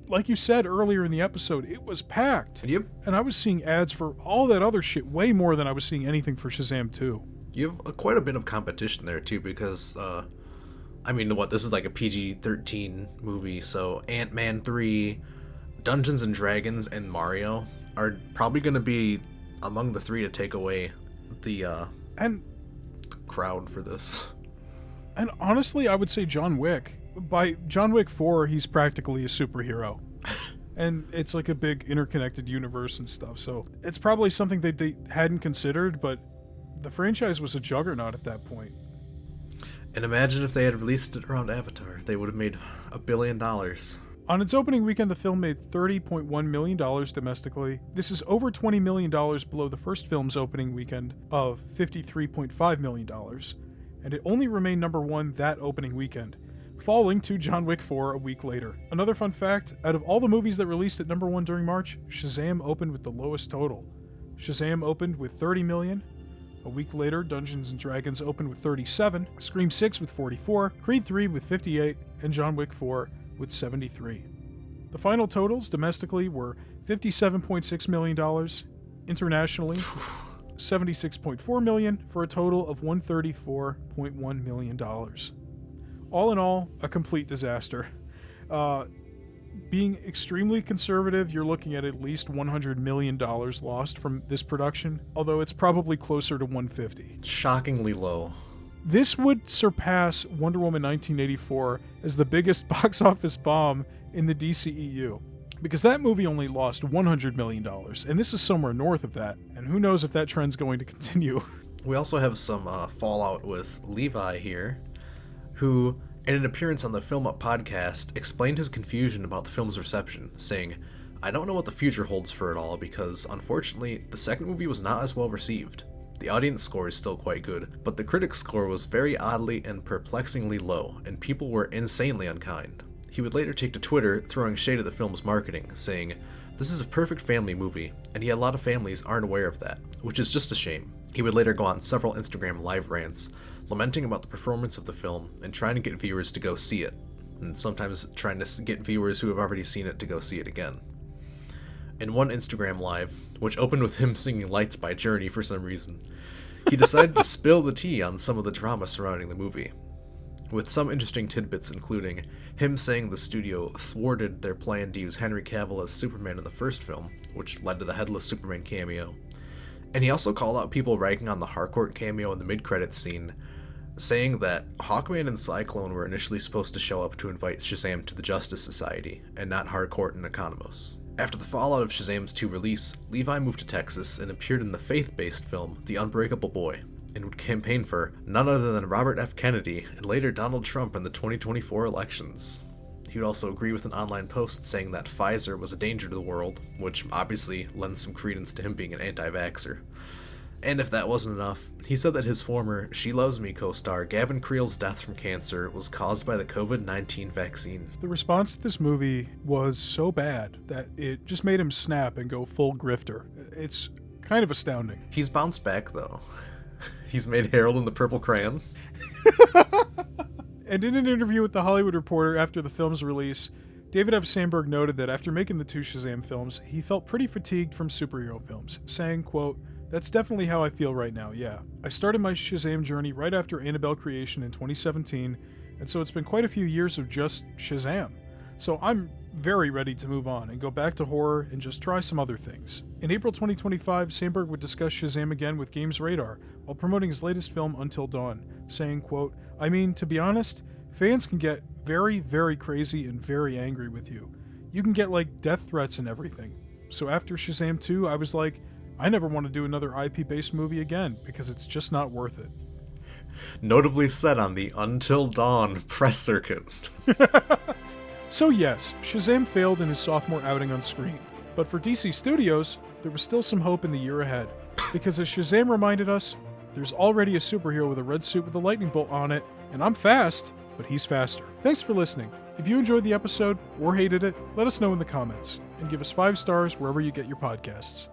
like you said earlier in the episode, it was packed. And I was seeing ads for all that other shit way more than I was seeing anything for Shazam 2. You have quite a bit of competition there, too, because, this is like a PG-13 movie, so Ant-Man 3... Dungeons and Dragons and Mario are probably going to be among the three to take away the crowd for this. And honestly, I would say John Wick. By John Wick 4, he's practically a superhero. And it's like a big interconnected universe and stuff, so it's probably something that they hadn't considered, but the franchise was a juggernaut at that point. And imagine if they had released it around Avatar. They would have made $1 billion. On its opening weekend, the film made $30.1 million domestically. This is over $20 million below the first film's opening weekend of $53.5 million, and it only remained number one that opening weekend, falling to John Wick 4 a week later. Another fun fact, out of all the movies that released at number one during March, Shazam opened with the lowest total. Shazam opened with 30 million. A week later, Dungeons & Dragons opened with 37, Scream 6 with 44, Creed 3 with 58, and John Wick 4 with 73. The final totals domestically were $57.6 million, internationally $76.4 million, for a total of $134.1 million. All in all, a complete disaster. Being extremely conservative, you're looking at least $100 million lost from this production, although it's probably closer to $150. Shockingly low. This would surpass Wonder Woman 1984 as the biggest box office bomb in the DCEU, because that movie only lost $100 million, and this is somewhere north of that, and who knows if that trend's going to continue. We also have some fallout with Levi here, who, in an appearance on the Film Up podcast, explained his confusion about the film's reception, saying, "I don't know what the future holds for it all because, unfortunately, the second movie was not as well received. The audience score is still quite good, but the critics' score was very oddly and perplexingly low, and people were insanely unkind." He would later take to Twitter, throwing shade at the film's marketing, saying, "This is a perfect family movie, and yet a lot of families aren't aware of that, which is just a shame." He would later go on several Instagram live rants, lamenting about the performance of the film and trying to get viewers to go see it, and sometimes trying to get viewers who have already seen it to go see it again. In one Instagram live, which opened with him singing Lights by Journey for some reason, he decided to spill the tea on some of the drama surrounding the movie, with some interesting tidbits including him saying the studio thwarted their plan to use Henry Cavill as Superman in the first film, which led to the Headless Superman cameo. And he also called out people ragging on the Harcourt cameo in the mid-credits scene, saying that Hawkman and Cyclone were initially supposed to show up to invite Shazam to the Justice Society, and not Harcourt and Economos. After the fallout of Shazam's 2 release, Levi moved to Texas and appeared in the faith-based film The Unbreakable Boy, and would campaign for none other than Robert F. Kennedy and later Donald Trump in the 2024 elections. He would also agree with an online post saying that Pfizer was a danger to the world, which obviously lends some credence to him being an anti-vaxxer. And if that wasn't enough, he said that his former She Loves Me co-star Gavin Creel's death from cancer was caused by the COVID-19 vaccine. The response to this movie was so bad that it just made him snap and go full grifter. It's kind of astounding. He's bounced back, though. He's made Harold in the Purple Crayon. And in an interview with The Hollywood Reporter after the film's release, David F. Sandberg noted that after making the 2 Shazam films, he felt pretty fatigued from superhero films, saying, quote, "That's definitely how I feel right now, yeah. I started my Shazam journey right after Annabelle Creation in 2017, and so it's been quite a few years of just Shazam. So I'm very ready to move on and go back to horror and just try some other things." In April 2025, Sandberg would discuss Shazam again with Games Radar while promoting his latest film, Until Dawn, saying, quote, "I mean, to be honest, fans can get very, very crazy and very angry with you. You can get like death threats and everything. So after Shazam 2, I was like, I never want to do another IP-based movie again because it's just not worth it." Notably said on the Until Dawn press circuit. So yes, Shazam failed in his sophomore outing on screen, but for DC Studios, there was still some hope in the year ahead, because as Shazam reminded us, there's already a superhero with a red suit with a lightning bolt on it, and I'm fast, but he's faster. Thanks for listening. If you enjoyed the episode, or hated it, let us know in the comments, and give us 5 stars wherever you get your podcasts.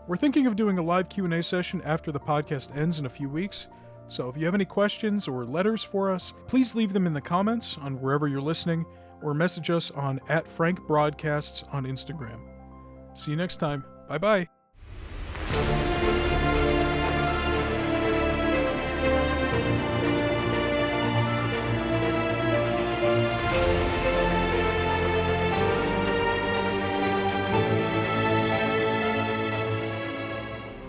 We're thinking of doing a live Q&A session after the podcast ends in a few weeks, so if you have any questions or letters for us, please leave them in the comments on wherever you're listening, or message us on @FrankBroadcasts on Instagram. See you next time. Bye-bye.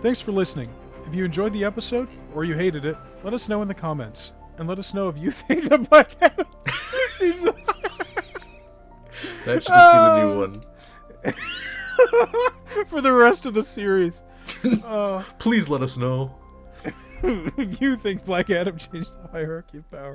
Thanks for listening. If you enjoyed the episode, or you hated it, let us know in the comments. And let us know if you think the Black Adam... That should just be the new one. for the rest of the series. Please let us know. If you think Black Adam changed the hierarchy of power.